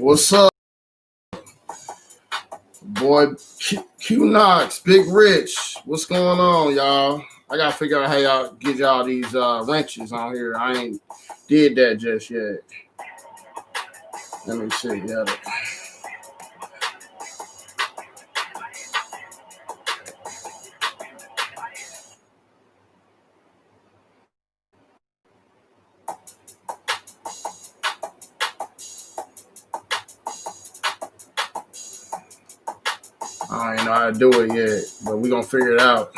What's up, boy? Q Knox, Big Rich. What's going on, y'all? I gotta figure out how y'all get y'all these wrenches on here. I ain't did that just yet. Let me see. Yeah. I ain't know how to do it yet, but we gonna figure it out.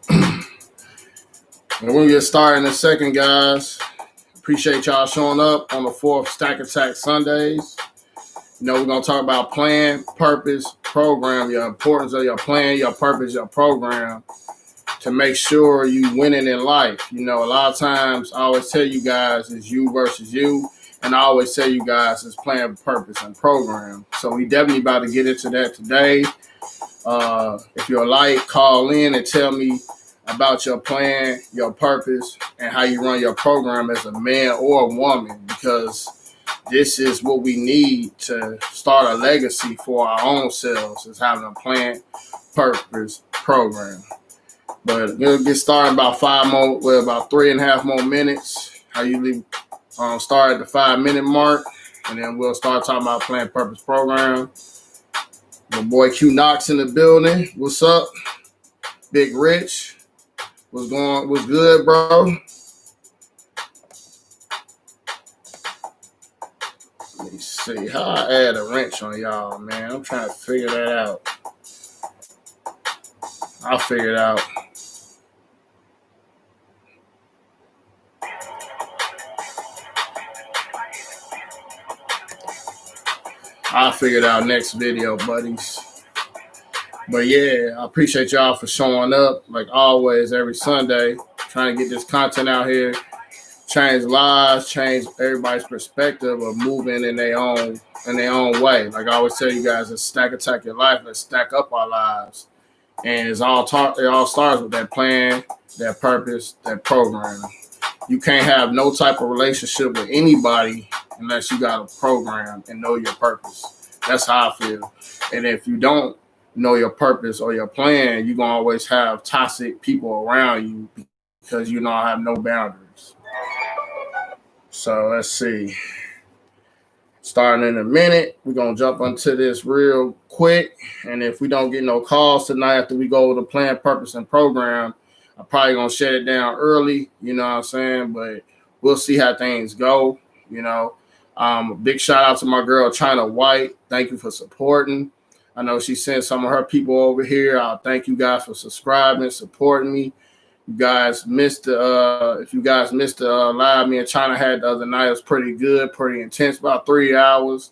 And we're gonna get started in a second, guys. Appreciate y'all showing up on the 4th Stack Attack Sundays. You know, we're gonna talk about plan, purpose, program, your importance of your plan, your purpose, your program, to make sure you winning in life. You know, a lot of times I always tell you guys it's you versus you, and I always tell you guys it's plan, purpose, and program. So we definitely about to get into that today. If you're like, call in and tell me about your plan, your purpose, and how you run your program as a man or a woman, because this is what we need to start a legacy for our own selves, is having a plan, purpose, program. But we'll get started about about 3.5 more minutes. I usually start at the 5-minute mark, and then we'll start talking about plan, purpose, program. My boy Q Knox in the building. What's up? Big Rich. What's good, bro? Let me see how I add a wrench on y'all, man. I'm trying to figure that out. I'll figure it out. I'll figure it out next video, buddies. But yeah, I appreciate y'all for showing up, like always, every Sunday, trying to get this content out here, change lives, change everybody's perspective of moving in their own way. Like I always tell you guys, let's stack attack your life, let's stack up our lives. And it all starts with that plan, that purpose, that program. You can't have no type of relationship with anybody unless you got a program and know your purpose. That's how I feel. And if you don't know your purpose or your plan, you're going to always have toxic people around you because you don't have no boundaries. So let's see. Starting in a minute, we're going to jump into this real quick. And if we don't get no calls tonight after we go over the plan, purpose, and program, I'm probably going to shut it down early, you know what I'm saying? But we'll see how things go, you know. A big shout out to my girl, China White. Thank you for supporting. I know she sent some of her people over here. I'll thank you guys for subscribing, supporting me. You guys missed if you guys missed the live me and China had the other night, it was pretty good, pretty intense, about 3 hours.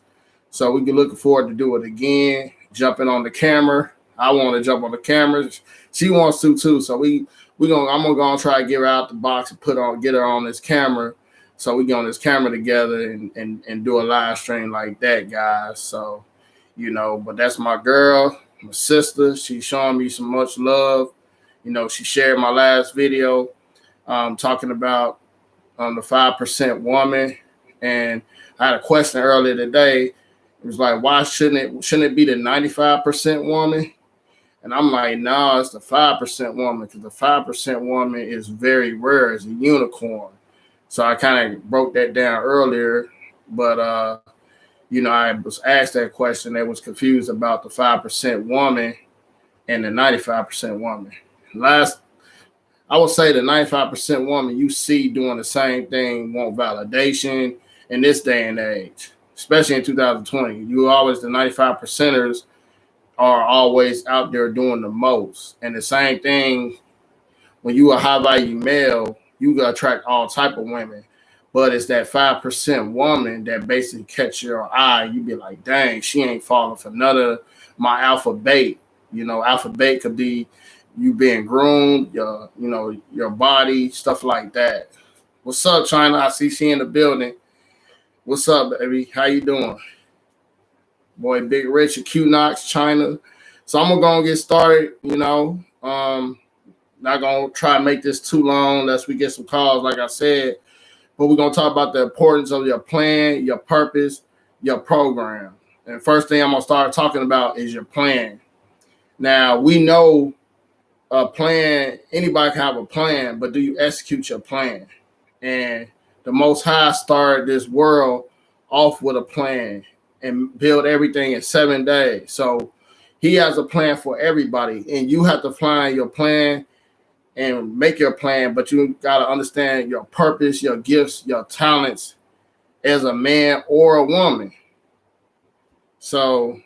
So we can looking forward to do it again. Jumping on the camera. I want to jump on the camera. She wants to too. So I'm gonna go and try to get her out the box and get her on this camera. So we get on this camera together and do a live stream like that, guys. So, you know, but that's my girl, my sister. She's showing me so much love. You know, she shared my last video talking about the 5% woman. And I had a question earlier today. was like, why shouldn't it be the 95% woman? And I'm like, nah, it's the 5% woman, because the 5% woman is very rare, it's a unicorn. So I kind of broke that down earlier, but I was asked that question. They was confused about the 5% woman and the 95% woman. I would say the 95% woman you see doing the same thing, want validation in this day and age, especially in 2020. You always, the 95 percenters are always out there doing the most. And the same thing, when you a high value male, you gonna attract all type of women. But it's that 5% woman that basically catch your eye. You be like, dang, she ain't falling for none of my alpha bait. Alpha bait could be you being groomed, your body, stuff like that. What's up, China? I see she in the building. What's up, baby? How you doing? Boy, Big Rich, Q Knox, China. So I'm gonna get started, not gonna try to make this too long unless we get some calls, like I said. But we're gonna talk about the importance of your plan, your purpose, your program. And first thing I'm gonna start talking about is your plan. Now, we know a plan, anybody can have a plan, but do you execute your plan? And the Most High started this world off with a plan and build everything in 7 days. So he has a plan for everybody, and you have to find your plan and make your plan, but you got to understand your purpose, your gifts, your talents as a man or a woman. So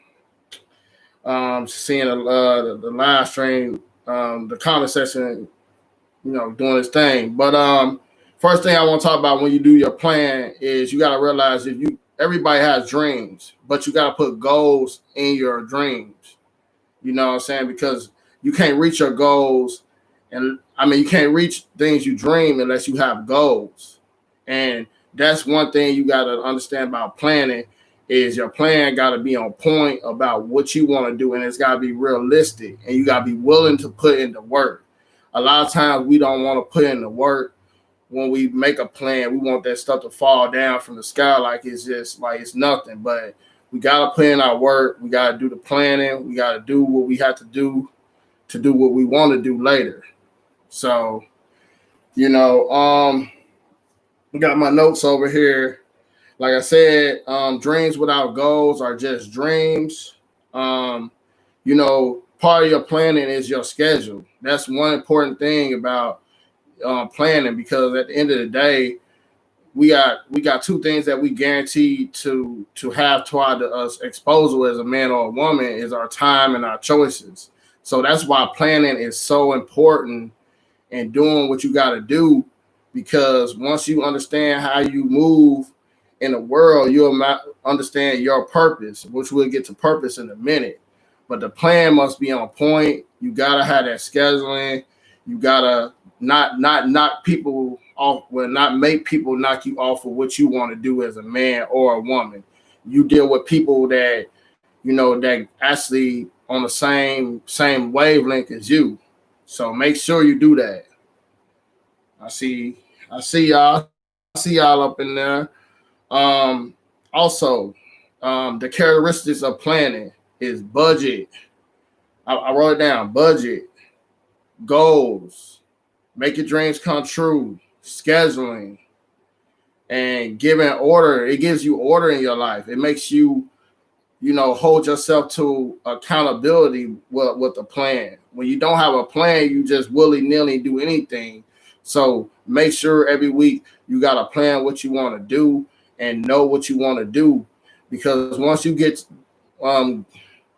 seeing the live stream, the comment section, doing its thing. But first thing I want to talk about when you do your plan is you got to realize everybody has dreams, but you got to put goals in your dreams. You know what I'm saying? Because you can't reach your goals, and you can't reach things you dream unless you have goals. And that's one thing you got to understand about planning is your plan got to be on point about what you want to do, and it's got to be realistic, and you got to be willing to put in the work. A lot of times we don't want to put in the work. When we make a plan, we want that stuff to fall down from the sky like it's just like it's nothing. But we got to put in our work. We got to do the planning. We got to do what we have to do what we want to do later. So, we got my notes over here. Like I said, dreams without goals are just dreams. Part of your planning is your schedule. That's one important thing about planning, because at the end of the day, we got two things that we guarantee to have toward us exposure as a man or a woman is our time and our choices. So that's why planning is so important and doing what you got to do, because once you understand how you move in the world, you'll understand your purpose, which we'll get to purpose in a minute. But the plan must be on point. You got to have that scheduling. You got to not knock people off, not make people knock you off of what you want to do as a man or a woman. You deal with people that, that actually on the same wavelength as you. So make sure you do that. I see y'all. I see y'all up in there. Also, the characteristics of planning is budget. I wrote it down. Budget, goals, make your dreams come true, scheduling, and giving order. It gives you order in your life. It makes you, hold yourself to accountability with a plan. When you don't have a plan, you just willy-nilly do anything. So make sure every week you got to plan what you want to do and know what you want to do, because once you get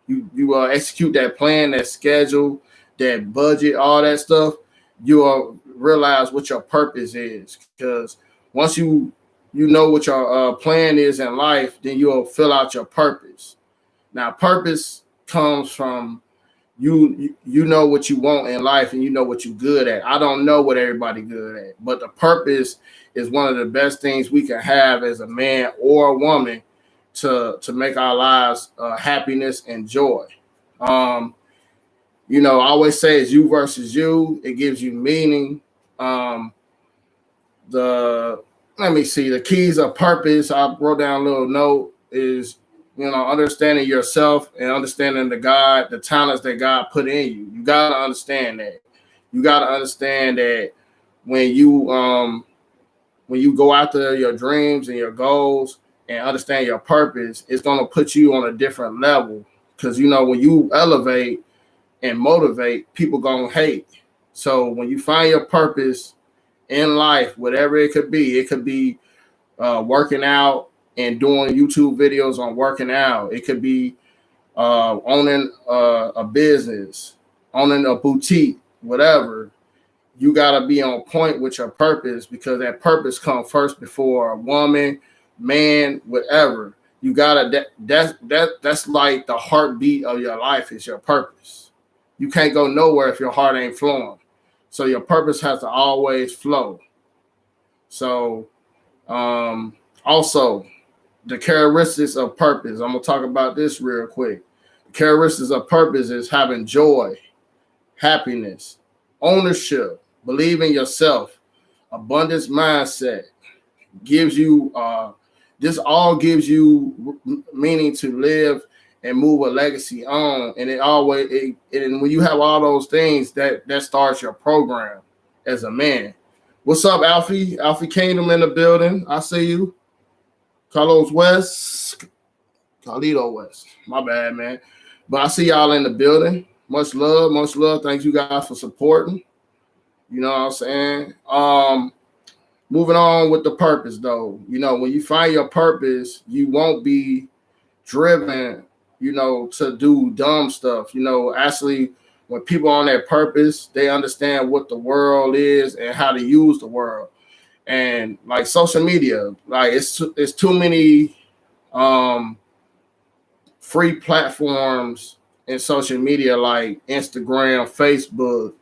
you execute that plan, that schedule, that budget, all that stuff, you'll realize what your purpose is. Because once you know what your plan is in life, then you'll fill out your purpose. Now, purpose comes from you know what you want in life, and you know what you're good at. I don't know what everybody good at, but the purpose is one of the best things we can have as a man or a woman to make our lives happiness and joy. I always say it's you versus you. It gives you meaning. Let me see, the keys of purpose, I wrote down a little note, is understanding yourself and understanding the talents that God put in you. You gotta understand that. You gotta understand that when you go after your dreams and your goals and understand your purpose, it's gonna put you on a different level. Because when you elevate and motivate, people gonna hate. So when you find your purpose in life, whatever it could be working out and doing YouTube videos on working out. It could be owning a business, owning a boutique, whatever. You gotta be on point with your purpose, because that purpose comes first before a woman, man, whatever. You gotta that's like the heartbeat of your life is your purpose. You can't go nowhere if your heart ain't flowing. So your purpose has to always flow. So also, the characteristics of purpose. I'm gonna talk about this real quick. The characteristics of purpose is having joy, happiness, ownership, believe in yourself, abundance mindset. Gives you this all gives you meaning to live and move a legacy on, and and when you have all those things, that starts your program as a man. What's up, Alfie? Alfie Kingdom in the building. I see you. Carlos West. Carlito West. My bad, man. But I see y'all in the building. Much love, much love. Thanks you guys for supporting. You know what I'm saying? Moving on with the purpose, though. When you find your purpose, you won't be driven, to do dumb stuff. Actually, when people on that purpose, they understand what the world is and how to use the world. And like social media, like it's too many free platforms in social media like Instagram, Facebook,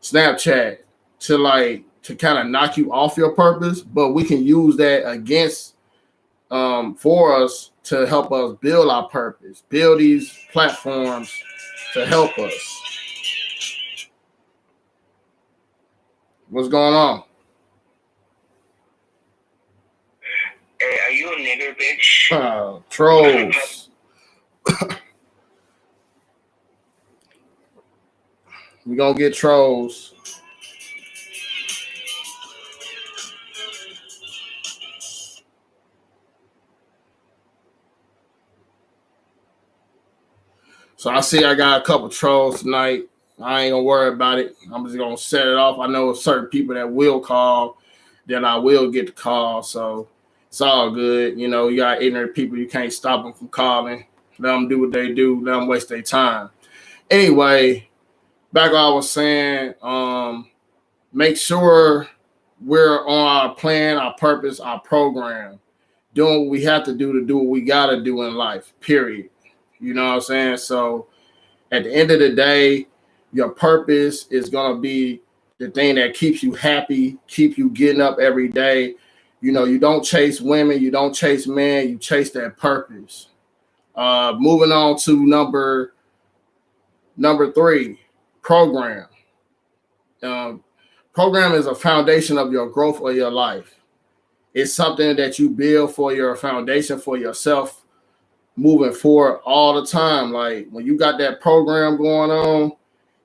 Snapchat to kind of knock you off your purpose, but we can use that against for us to help us build our purpose, build these platforms to help us. What's going on? Hey, are you a nigger, bitch? Trolls. We're going to get trolls. So I see I got a couple trolls tonight. I ain't going to worry about it. I'm just going to set it off. I know certain people that will call, then I will get the call. So it's all good. You got ignorant people. You can't stop them from calling. Let them do what they do. Let them waste their time. Anyway, back what I was saying, make sure we're on our plan, our purpose, our program, doing what we have to do what we got to do in life, period. You know what I'm saying? So at the end of the day, your purpose is going to be the thing that keeps you happy, keep you getting up every day. You don't chase women, you don't chase men, you chase that purpose. Moving on to number 3, program. Program is a foundation of your growth of your life. It's something that you build for your foundation for yourself moving forward all the time. Like when you got that program going on,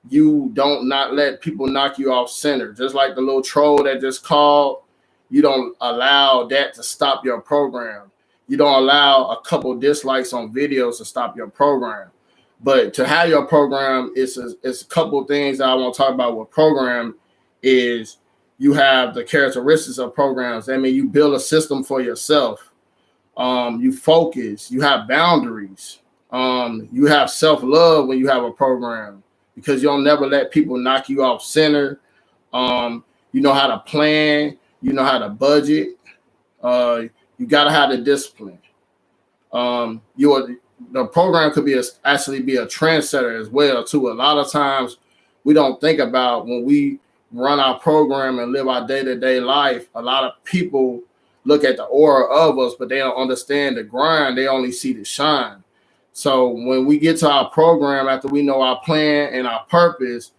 you don't not let people knock you off center. Just like the little troll that just called, you don't allow that to stop your program. You don't allow a couple dislikes on videos to stop your program. But to have your program, it's a couple of things that I want to talk about with program is you have the characteristics of programs. I mean, you build a system for yourself. You focus, you have boundaries. You have self-love when you have a program because you'll never let people knock you off center. You know how to plan, you know how to budget. You got to have the discipline. The program could actually be a trendsetter as well too. A lot of times we don't think about when we run our program and live our day-to-day life. A lot of people look at the aura of us, but they don't understand the grind. They only see the shine. So when we get to our program, after we know our plan and our purpose,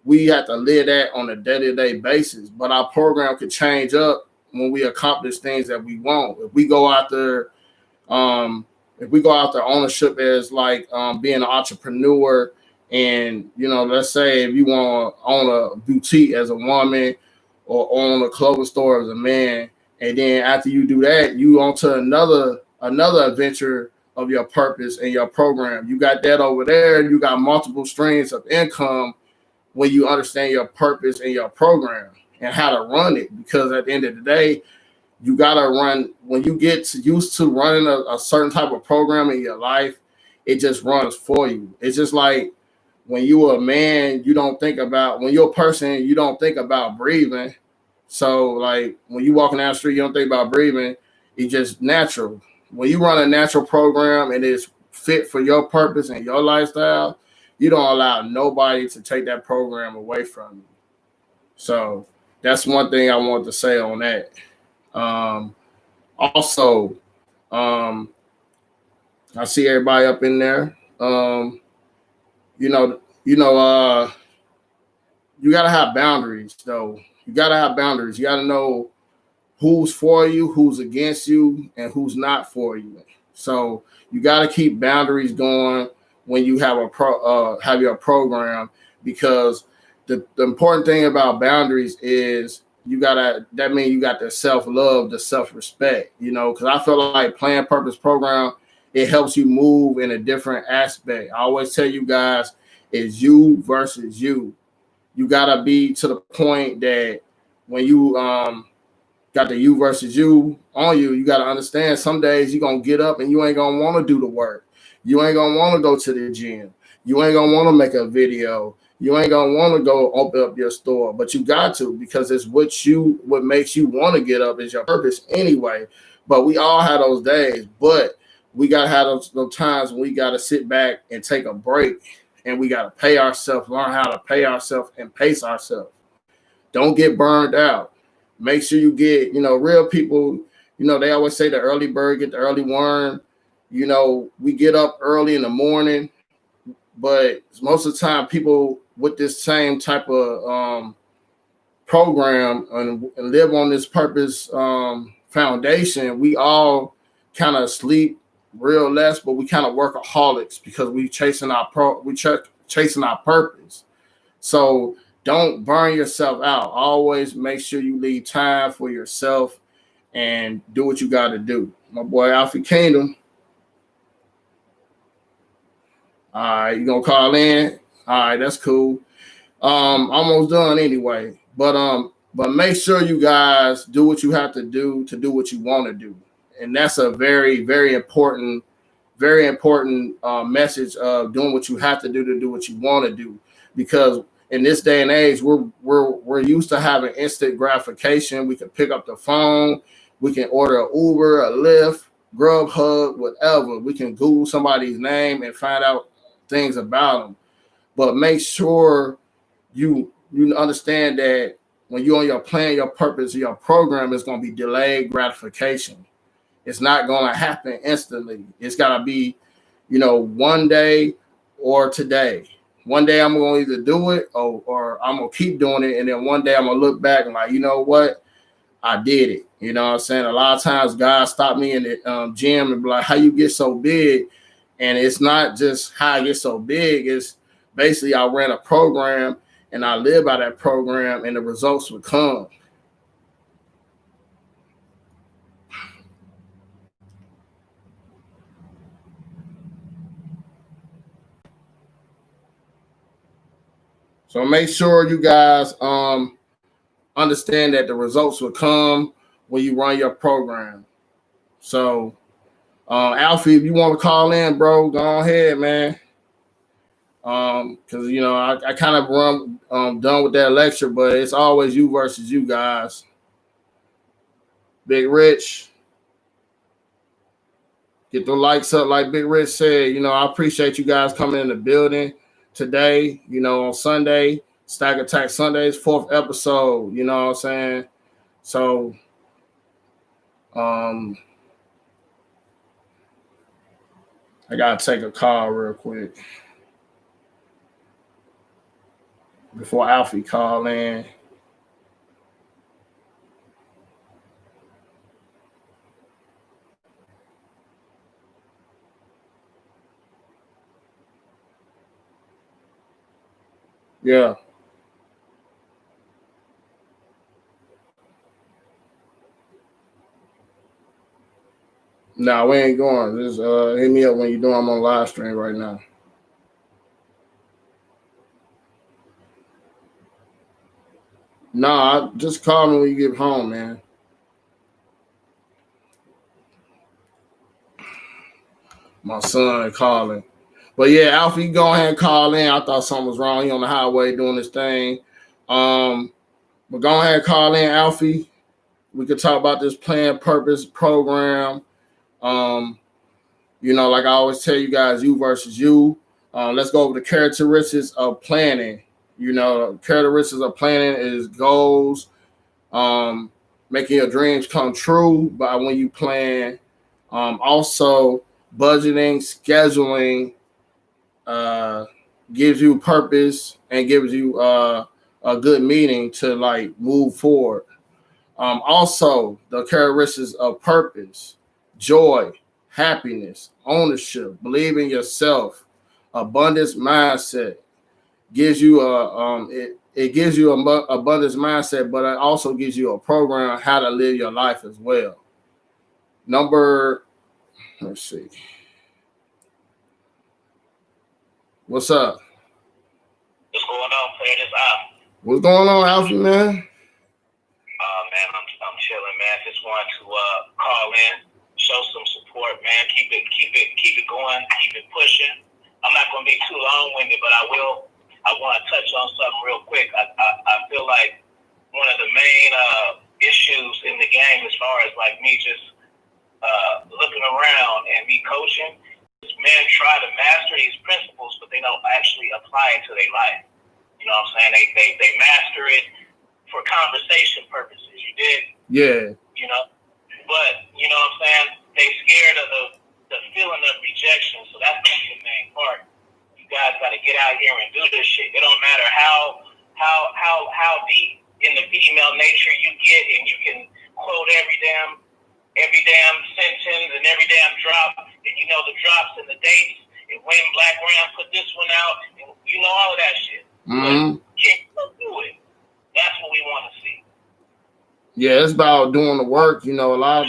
we have to live that on a day-to-day basis. But our program could change up when we accomplish things that we want. If we go out there, if we go out there, ownership is like being an entrepreneur. And, you know, let's say if you want to own a boutique as a woman or own a clothing store as a man, and then after you do that, you on to another adventure of your purpose and your program. You got that over there. You got multiple streams of income when you understand your purpose and your program and how to run it. Because at the end of the day, you gotta run when you get used to running a certain type of program in your life, it just runs for you. It's just like when you're a man, you don't think about when you're a person, you don't think about breathing. So like when you walking down the street, you don't think about breathing. It's just natural. When you run a natural program and it's fit for your purpose and your lifestyle, you don't allow nobody to take that program away from you. So that's one thing I want to say on that. Also, I see everybody up in there. You know, you gotta have boundaries though. You gotta have boundaries. You gotta know who's for you, who's against you, and who's not for you. So you gotta keep boundaries going when you have have your program, because the important thing about boundaries is that means you got the self-love, the self-respect, you know, because I feel like Plan Purpose program, it helps you move in a different aspect. I always tell you guys, it's you versus you. You gotta be to the point that when you got the you versus you on you, you gotta understand some days you're gonna get up and you ain't gonna want to do the work. You ain't gonna want to go to the gym. You ain't gonna want to make a video. You ain't gonna want to go open up your store, but you got to, because it's what makes you want to get up is your purpose anyway. But we all have those days, but we gotta have those times when we gotta sit back and take a break, and we gotta pay ourselves, learn how to pay ourselves and pace ourselves. Don't get burned out. Make sure you get, you know, real people. You know, they always say the early bird get the early worm. You know, we get up early in the morning, but most of the time people with this same type of program and live on this purpose foundation, we all kind of sleep real less, but we kind of workaholics because we chasing our purpose. So don't burn yourself out. Always make sure you leave time for yourself and do what you got to do. My boy Alfie Kingdom. All right, you gonna call in? All right, that's cool. Almost done anyway. But make sure you guys do what you have to do what you want to do, and that's a very, very important, message of doing what you have to do what you want to do. Because in this day and age, we're used to having instant gratification. We can pick up the phone, we can order an Uber, a Lyft, Grubhub, whatever. We can Google somebody's name and find out things about them. But make sure you understand that when you're on your plan, your purpose, your program is going to be delayed gratification. It's not going to happen instantly. It's got to be, you know, one day or today. One day I'm going to either do it or I'm going to keep doing it. And then one day I'm going to look back and like, you know what? I did it. You know what I'm saying? A lot of times God stopped me in the gym and be like, how you get so big? And it's not just how I get so big. It's basically I ran a program and I live by that program and the results would come. So make sure you guys understand that the results will come when you run your program. So Alfie, if you want to call in, bro, go ahead, man. Because you know I kind of run done with that lecture, but it's always you versus you guys. Big Rich, get the likes up, like Big Rich said. You know, I appreciate you guys coming in the building today. You know, on Sunday, Stack Attack Sundays, 4th episode. You know what I'm saying? So, I gotta take a call real quick before Alfie call in. Yeah. Nah, we ain't going. Just hit me up when you're doing. I'm on live stream right now. Nah, just call me when you get home, man. My son calling. But yeah, Alfie, you go ahead and call in. I thought something was wrong. He on the highway doing his thing. But go ahead and call in, Alfie. We could talk about this plan purpose program. Um, like I always tell you guys, you versus you. Let's go over the characteristics of planning. Characteristics of planning is goals, making your dreams come true by when you plan. Also, budgeting, scheduling gives you purpose and gives you a good meaning to like move forward. Also, the characteristics of purpose, joy, happiness, ownership, believe in yourself, abundance mindset gives you it gives you a abundance mindset, but it also gives you a program on how to live your life as well. Let's see. What's up? What's going on, player? This out. What's going on, Alfie, man? Man, I'm chilling, man. Just wanted to call in, show some support, man. Keep it going, keep it pushing. I'm not gonna be too long-winded, but I want to touch on something real quick. I feel like one of the main issues in the game, as far as like me just looking around and me coaching, is men try to master these principles, but they don't actually apply it to their life. You know what I'm saying? They master it for conversation purposes. You did? Yeah. But you know what I'm saying? They scared of the feeling of rejection, so that's the main part. You guys got to get out here and do this shit. It don't matter how deep in the female nature you get, and you can quote every damn sentence and every damn drop, and you know the drops and the dates, and when Black Ram put this one out, and you know all of that shit. Mm-hmm. But can you do it? That's what we want to see. Yeah, it's about doing the work. A lot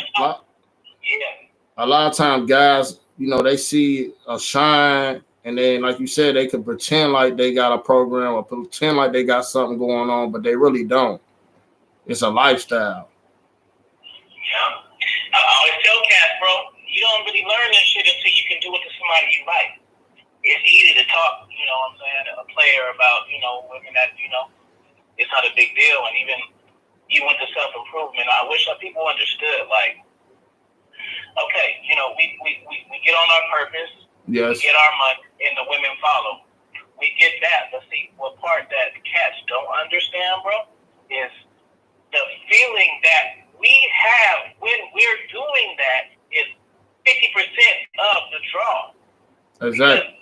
of times guys, they see a shine, and then, like you said, they can pretend like they got a program or pretend like they got something going on, but they really don't. It's a lifestyle. Yeah. I always tell cats, bro, you don't really learn this shit until you can do it to somebody you like. It's easy to talk, a player about, women that, it's not a big deal. And even with the self-improvement, I wish that people understood, like, okay, we get on our purpose, yes, we get our money, and the women follow. We get that. But see, what part that cats don't understand, bro, is the feeling that we have when we're doing that is 50% of the draw. Exactly.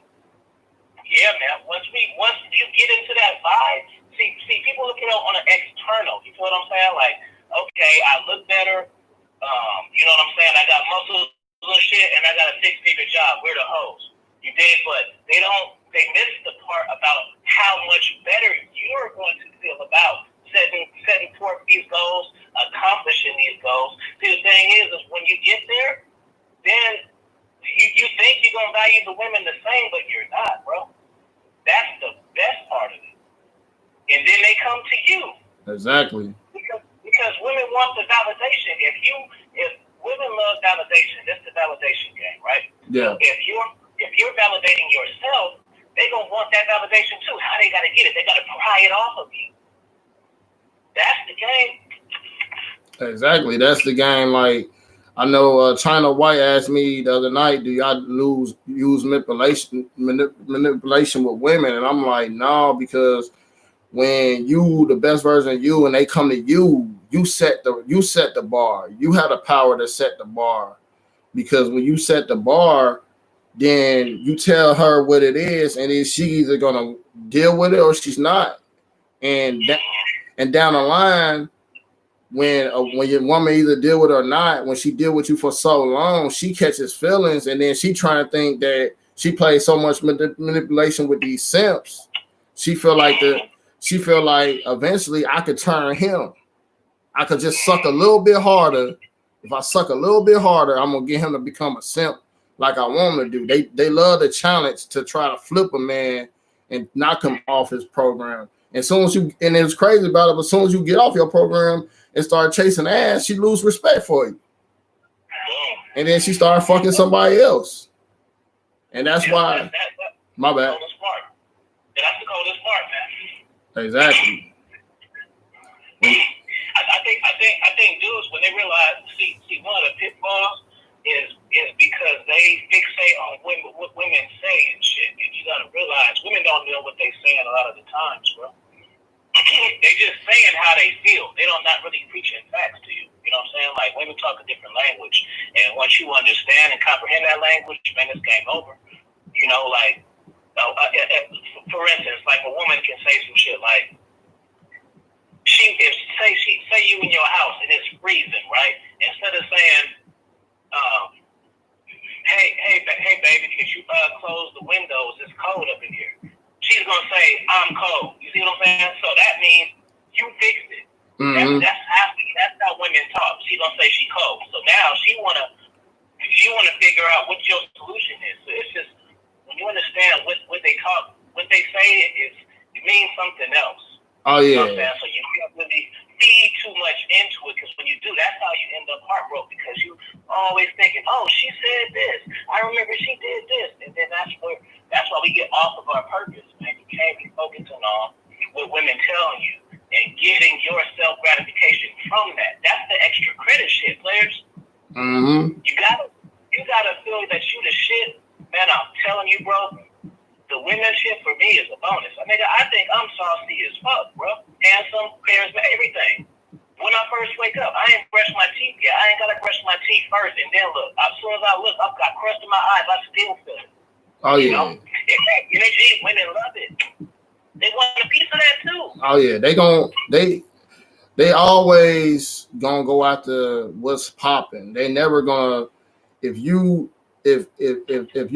Yeah, man. Once you get into that vibe, see, people look at it on an external. You feel what I'm saying? Like, okay, I look better. You know what I'm saying? I got muscles and shit, and I got a 6-figure job. We're the hoes. You did, but they miss the part about how much better you're going to feel about setting forth these goals, accomplishing these goals. See, the thing is when you get there, then you think you're going to value the women the same, but you're not, bro. That's the best part of it. And then they come to you. Exactly. Because women want the validation. If women love validation, that's the validation game, right? Yeah. So if you're validating yourself, they're going to want that validation too. How they got to get it? They got to pry it off of you. That's the game. Exactly. That's the game. Like, I know China White asked me the other night, do y'all use manipulation with women? And I'm like, no, because when you the best version of you and they come to you, you set the bar. You have the power to set the bar. Because when you set the bar, then you tell her what it is, and then she's either gonna deal with it or she's not. And down the line, when your woman either deal with it or not, when she deal with you for so long, she catches feelings, and then she trying to think that she plays so much manipulation with these simps. She feel like eventually I could turn him. I could just suck a little bit harder. If I suck a little bit harder, I'm gonna get him to become a simp like I want him to do. They love the challenge to try to flip a man and knock him off his program. And soon as you, and it's crazy about it, but as soon as you get off your program and start chasing ass, she lose respect for you. And then she started fucking somebody else. And that's why my bad. That's the coldest part, man. Exactly. I think dudes, when they realize, see, one of the pitfalls is because they fixate on what women say and shit. And you gotta realize women don't know what they saying a lot of the times, bro. They just saying how they feel. They don't not really preaching facts to you. You know what I'm saying? Like women talk a different language, and once you understand and comprehend that language, man, it's game over. You know, like for instance, like a woman can say some shit like, say you in your house and it's freezing, right? Instead of saying, hey baby, could you close the windows? It's cold up in here. She's gonna say, I'm cold. You see what I'm saying? So that means you fixed it. Mm-hmm. That's how women talk. She's gonna say she cold. So now she wanna figure out what your solution is. So it's just when you understand what they talk, what they say it means something else. Oh yeah. You know what I'm saying? So you can't really feed too much into it, because when you do, that's how you end up heartbroken, because you always thinking, oh, she said this. I remember she did this, and then that's why we get off of our purpose, man. You can't be focusing on what women telling you and getting your self gratification from that. That's the extra credit shit, players. Mm-hmm. You gotta feel that you the shit, man. I'm telling you, bro. The women shit for me is a bonus. I mean, I think I'm saucy as fuck, bro. Handsome, charismatic, everything. When I first wake up, I ain't brush my teeth yet. I ain't gotta brush my teeth first, and then look. As soon as I look, I've got crust in my eyes. I still feel it. Oh yeah. You know, women love it. They want a piece of that too. Oh yeah, they always gonna go after what's popping. They never gonna, if you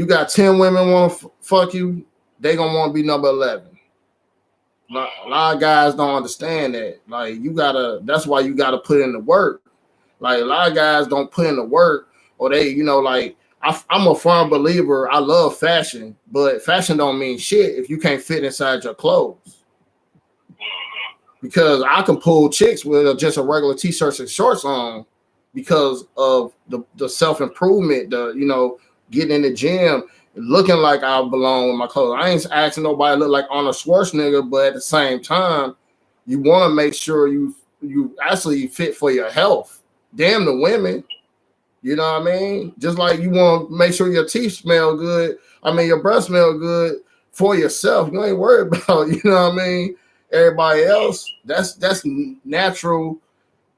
got 10 women want to fuck you, they gonna want to be number 11. A lot of guys don't understand that. Like that's why you gotta put in the work. Like a lot of guys don't put in the work, or they, like I'm a firm believer. I love fashion, but fashion don't mean shit if you can't fit inside your clothes. Because I can pull chicks with just a regular t-shirts and shorts on, because of the self-improvement, getting in the gym, looking like I belong with my clothes. I ain't asking nobody to look like Arnold Schwarzenegger, but at the same time, you want to make sure you actually fit for your health. Damn the women, you know what I mean? Just like you want to make sure your teeth smell good, your breath smell good for yourself. You ain't worried about, you know what I mean, everybody else. That's natural.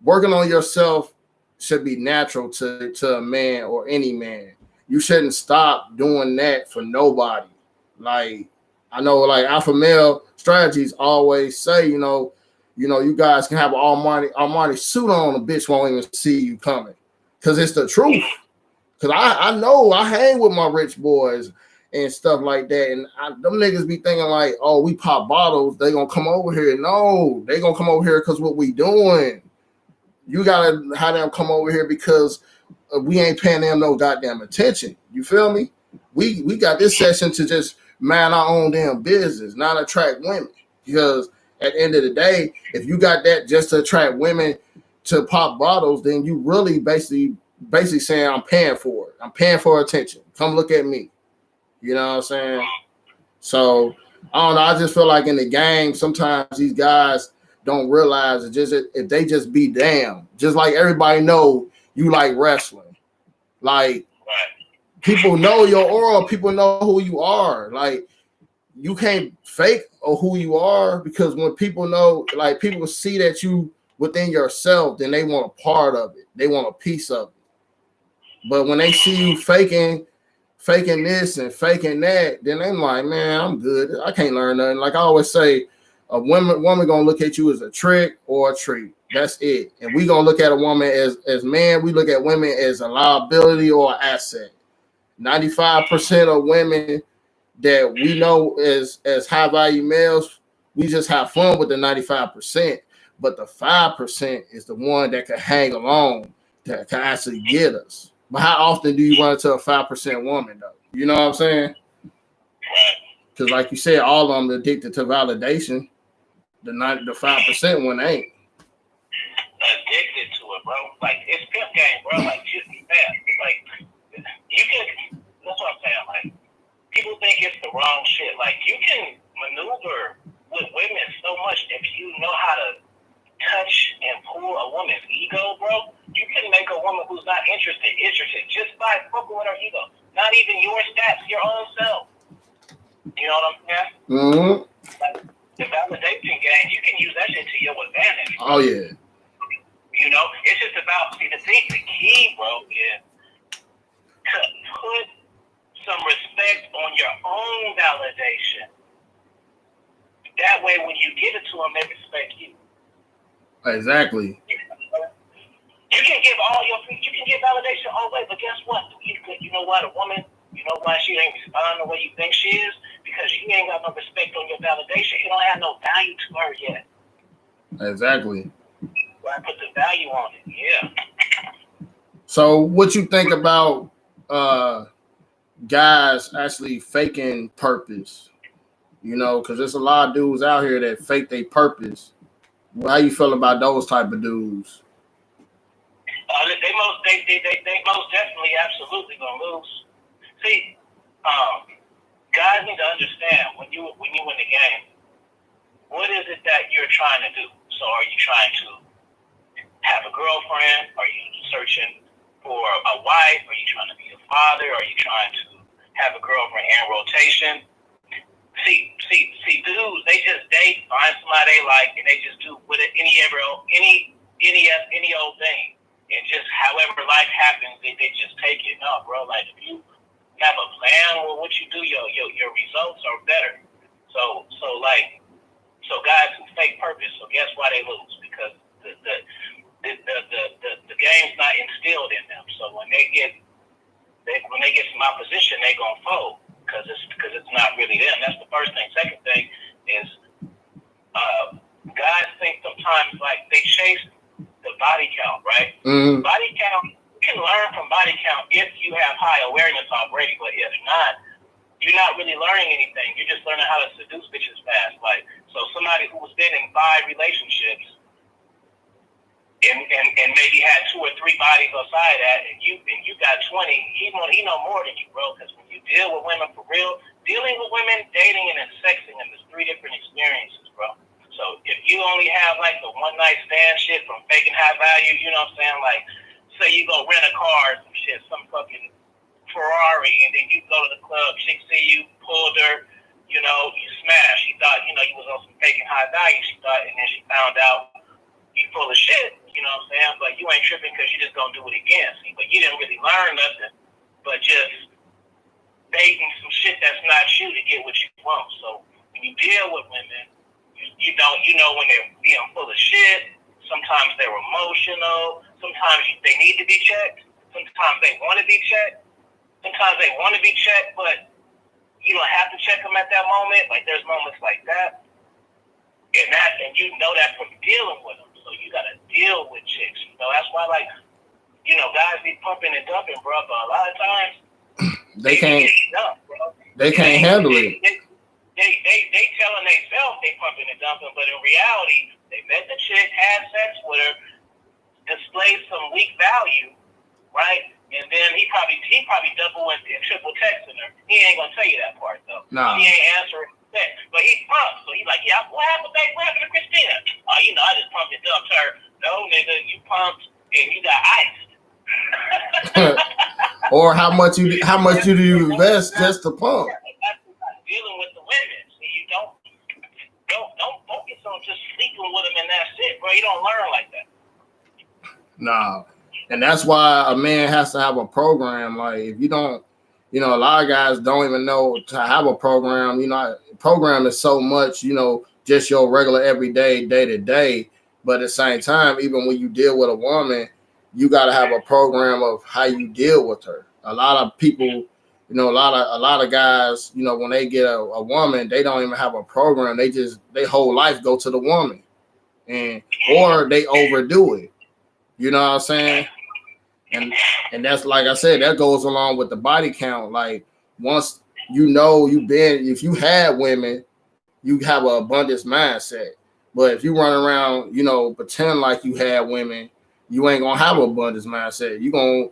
Working on yourself should be natural to a man or any man. You shouldn't stop doing that for nobody. Like, I know, like Alpha Male Strategies always say, you guys can have an Armani suit on, a bitch won't even see you coming. Because it's the truth. Because I know I hang with my rich boys and stuff like that. And them niggas be thinking like, oh, we pop bottles, they gonna come over here. No, they gonna come over here because what we doing. You gotta have them come over here because we ain't paying them no goddamn attention. You feel me? We got this session to just mind our own damn business, not attract women. Because at the end of the day, if you got that just to attract women to pop bottles, then you really basically saying I'm paying for it. I'm paying for attention. Come look at me. You know what I'm saying? So I don't know. I just feel like in the game, sometimes these guys don't realize it. Just if they just be damn, just like everybody know you like wrestling. Like people know your aura, people know who you are. Like you can't fake or who you are, because when people know, like people see that you within yourself, then they want a part of it. They want a piece of it. But when they see you faking this and faking that, then they're like, man, I'm good. I can't learn nothing. Like I always say, a woman gonna look at you as a trick or a treat. That's it. And we gonna look at a woman as man. We look at women as a liability or an asset. 95% of women that we know as high value males, we just have fun with the 95%, but the 5% is the one that can hang along, that can actually get us. But how often do you run into a 5% woman though? You know what I'm saying? Because like you said, all of them are addicted to validation. The 5% one ain't. Addicted to it, bro. Like it's pimp game, bro. Like just be fast. Like you can. That's what I'm saying. Like people think it's the wrong shit. Like you can maneuver with women so much if you know how to touch and pull a woman's ego, bro. You can make a woman who's not interested just by fucking with her ego. Not even your stats, your own self. You know what I'm saying? Mm-hmm. Like, the validation game, you can use that shit to your advantage. Oh yeah. You know, it's just about the key, bro, is to put some respect on your own validation. That way, when you give it to them, they respect you. Exactly. You can give validation all the way, but guess what? You know what? A woman, you know why she ain't responding the way you think she is? Because you ain't got no respect on your validation. You don't have no value to her yet. Exactly. So I put the value on it. Yeah. So what you think about guys actually faking purpose? You know, because there's a lot of dudes out here that fake their purpose. How you feel about those type of dudes? They most definitely absolutely gonna lose. See, guys need to understand when you in the game, what is it that you're trying to do? So are you trying to have a girlfriend? Are you searching for a wife? Are you trying to be a father? Are you trying to have a girlfriend in rotation? See, dudes, they just date, find somebody they like, and they just do with it any old thing. And just however life happens, they just take it. No, bro, like if you have a plan with what you do, your results are better. So guys who fake purpose, so guess why they lose? Because the game's not instilled in them. So when they get some opposition, they gonna fold because it's not really them. That's the first thing. Second thing is guys think sometimes like they chase the body count, right? Mm-hmm. Body count, you can learn from body count if you have high awareness already, but if not, you're not really learning anything. You're just learning how to seduce bitches fast. Like, so somebody who was been in 5 relationships and maybe had 2 or 3 bodies outside that, and you got 20, he know more than you, bro. Because when you deal with women for real, dealing with women, dating, and sexing them is 3 different experiences, bro. So if you only have like the one night stand shit from faking high value, you know what I'm saying? Like, say you go rent a car or some shit, some fucking Ferrari, and then you go to the club, chick see you, pulled her, you know, you smash. She thought, you know, you was on some faking high value. She thought, and then she found out you full of shit, you know what I'm saying? But you ain't tripping because you just gonna do it again. See, but you didn't really learn nothing, but just dating some shit that's not you to get what you want. So when you deal with women, you know when they're being full of shit. Sometimes they're emotional. Sometimes they need to be checked. Sometimes they want to be checked. Sometimes they want to be checked, but you don't have to check them at that moment. Like there's moments like that, and you know that from dealing with them. So you gotta deal with chicks. You know that's why, like, you know, guys be pumping and dumping, bro. But a lot of times they can't. Dump, bro. They can't handle it. They telling themselves they pumping and dumping, but in reality, they met the chick, had sex with her, displayed some weak value, right? And then he probably double and triple texting her. He ain't gonna tell you that part though. Nah. He ain't answering text, but he's pumped. So he's like, yeah, what happened to Christina? Oh, you know, I just pumped and dumped her. No, nigga, you pumped and you got iced. Or how much do you invest just to pump? Dealing with the women, so you don't focus on just sleeping with them and that's it, bro. You don't learn like that. Nah, and that's why a man has to have a program. Like if you don't, you know, a lot of guys don't even know to have a program. You know, program is so much, you know, just your regular everyday, day to day. But at the same time, even when you deal with a woman, you got to have a program of how you deal with her. A lot of people You know, a lot of guys, you know, when they get a woman, they don't even have a program. They whole life go to the woman, and or they overdo it. You know what I'm saying? And that's like I said, that goes along with the body count. Like once you know if you had women, you have an abundance mindset. But if you run around, you know, pretend like you had women, you ain't gonna have an abundance mindset. You gonna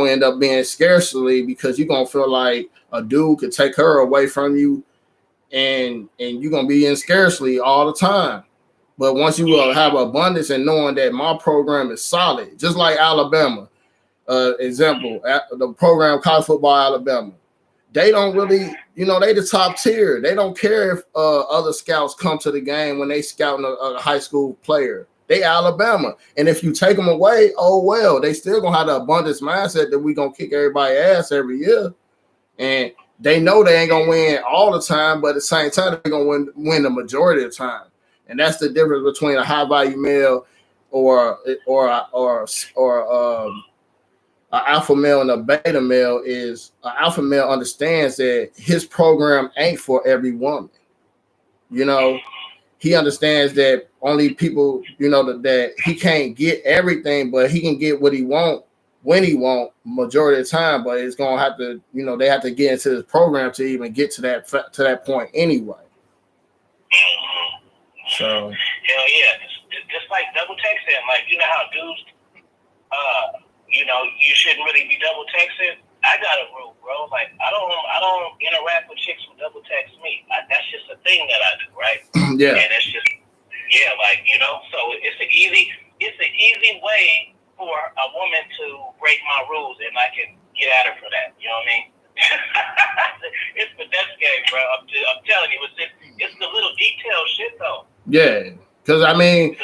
end up being scarcely because you're gonna feel like a dude could take her away from you, and you're gonna be in scarcely all the time. But once you have abundance and knowing that my program is solid, just like Alabama, example, the program college football Alabama, they don't really, you know, they the top tier. They don't care if other scouts come to the game when they scouting a high school player. They Alabama, and if you take them away, oh well, they still gonna have the abundance mindset that we gonna kick everybody ass every year, and they know they ain't gonna win all the time, but at the same time they're gonna win the majority of the time, and that's the difference between a high value male or an alpha male and a beta male. Is an alpha male understands that his program ain't for every woman. You know, he understands that only people, you know, that he can't get everything, but he can get what he want when he want majority of the time. But it's gonna have to, you know, they have to get into this program to even get to that point anyway. So hell yeah, just like double texting, like you know how dudes, you know, you shouldn't really be double texting. I got a rule, bro. Like I don't interact with chicks who double text me. That's just a thing that I do, right? Yeah. And it's just like you know. So it's an easy way for a woman to break my rules, and I can get at her for that. You know what I mean? It's the best game, bro. I'm telling you, it's the little detail shit though. Yeah, because I mean,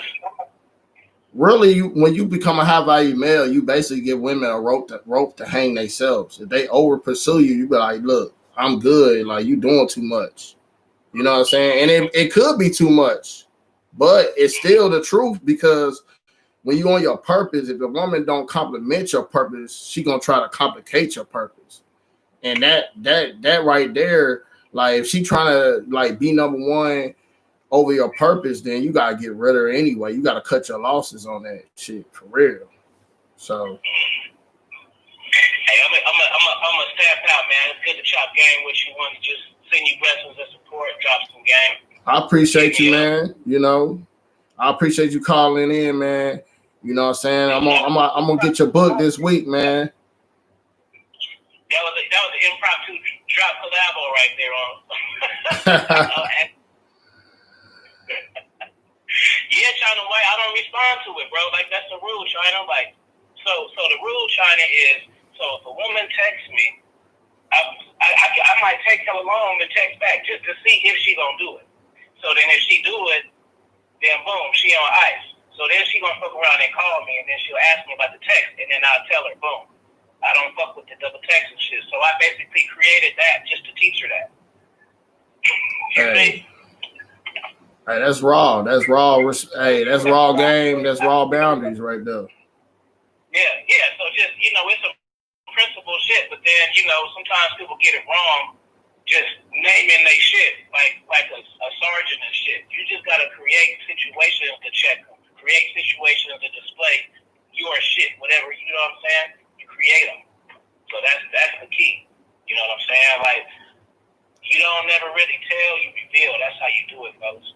really, when you become a high value male, you basically give women a rope to hang themselves. If they over pursue you, you be like, look, I'm good. Like you doing too much. You know what I'm saying? And it could be too much, but it's still the truth because when you on your purpose, if a woman don't compliment your purpose, she gonna try to complicate your purpose. And that right there, like if she trying to like be number one over your purpose, then you gotta get rid of her anyway. You gotta cut your losses on that shit for real. So, hey, I'm a step out, man. It's good to chop game with you. Want to just send you blessings and support, drop some game. I appreciate you, man. You know, I appreciate you calling in, man. You know what I'm saying? I'm gonna get your book this week, man. That was an impromptu drop collabo right there on. Yeah, China White, I don't respond to it, bro. Like that's the rule, China. Like, so the rule, China, is so if a woman texts me, I might text her along and text back just to see if she gonna do it. So then if she do it, then boom, she on ice. So then she gonna fuck around and call me, and then she'll ask me about the text, and then I'll tell her, boom, I don't fuck with the double text and shit. So I basically created that just to teach her that. Hey, that's raw. That's raw. Hey, that's raw game. That's raw boundaries right there. Yeah. So just, you know, it's a principle shit, but then, you know, sometimes people get it wrong just naming they shit like a sergeant and shit. You just got to create situations to check them, create situations to display your shit, whatever, you know what I'm saying? You create them. So that's the key. You know what I'm saying? Like, you don't never really tell, you reveal. That's how you do it, folks.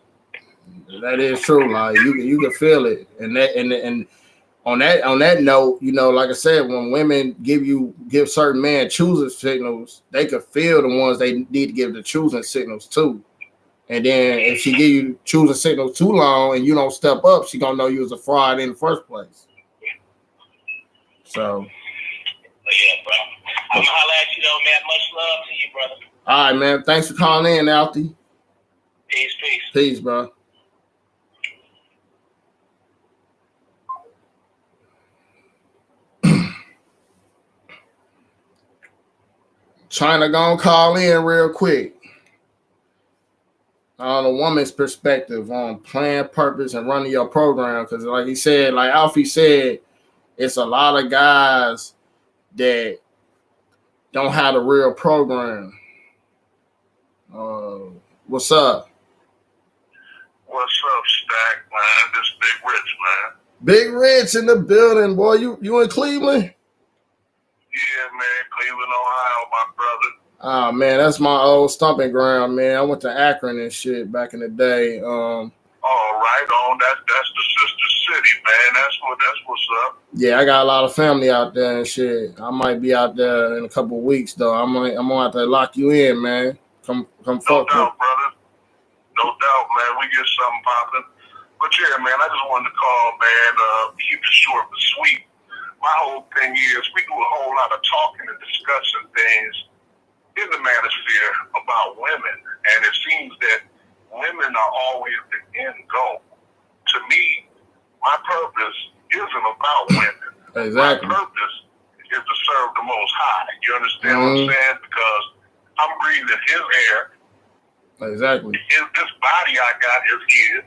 That is true. Like you can feel it, and on that note, you know, like I said, when women give certain men choosing signals, they could feel the ones they need to give the choosing signals to. And then if she give you choosing signals too long and you don't step up, she gonna know you was a fraud in the first place. So. Yeah, bro. I'm gonna holler at you though, man. Much love to you, brother. All right, man. Thanks for calling in, Alfie. Peace. Peace, bro. China gonna call in real quick on a woman's perspective on plan, purpose, and running your program. Because like he said, like Alfie said, it's a lot of guys that don't have the real program. What's up? What's up, Stack, man? This Big Rich, man. Big Rich in the building, boy. You in Cleveland? Yeah, man. Cleveland, Ohio, my brother. Oh man, that's my old stomping ground, man. I went to Akron and shit back in the day. Oh, right on. That's the sister city, man. That's what's up. Yeah, I got a lot of family out there and shit. I might be out there in a couple of weeks though. I'm gonna have to lock you in, man. Come No fuck doubt, brother. No doubt, man. We get something popping. But yeah, man, I just wanted to call, man. Keep it short but sweet. My whole thing is we do a whole lot of talking and discussing things in the manosphere about women, and it seems that women are always the end goal. To me, my purpose isn't about women. Exactly. My purpose is to serve the Most High. You understand what I'm saying? Because I'm breathing His air. Exactly. This body I got is His.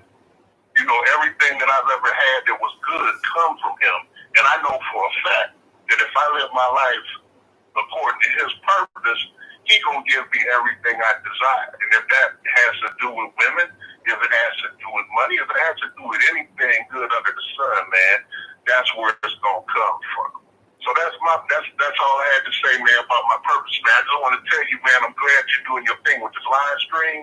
You know, everything that I've ever had that was good comes from Him. And I know for a fact that if I live my life according to His purpose, He gonna give me everything I desire. And if that has to do with women, if it has to do with money, if it has to do with anything good under the sun, man, that's where it's gonna come from. So that's all I had to say, man, about my purpose, man. I just want to tell you, man, I'm glad you're doing your thing with this live stream.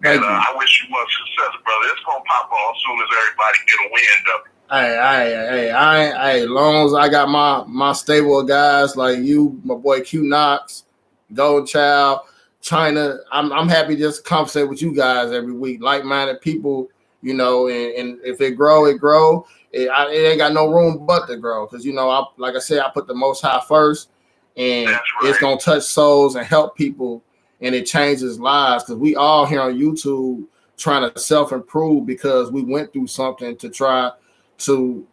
And I wish you much success, brother. It's gonna pop off as soon as everybody get a wind of it. Hey, as long as I got my stable of guys like you, my boy Q Knox, Gold Child, China, I'm happy to just conversate with you guys every week, like-minded people, you know, and if it grow, it grow. It ain't got no room but to grow because, you know, like I said, I put the Most High first, and it's going to touch souls and help people, and it changes lives because we all here on YouTube trying to self-improve because we went through something to try to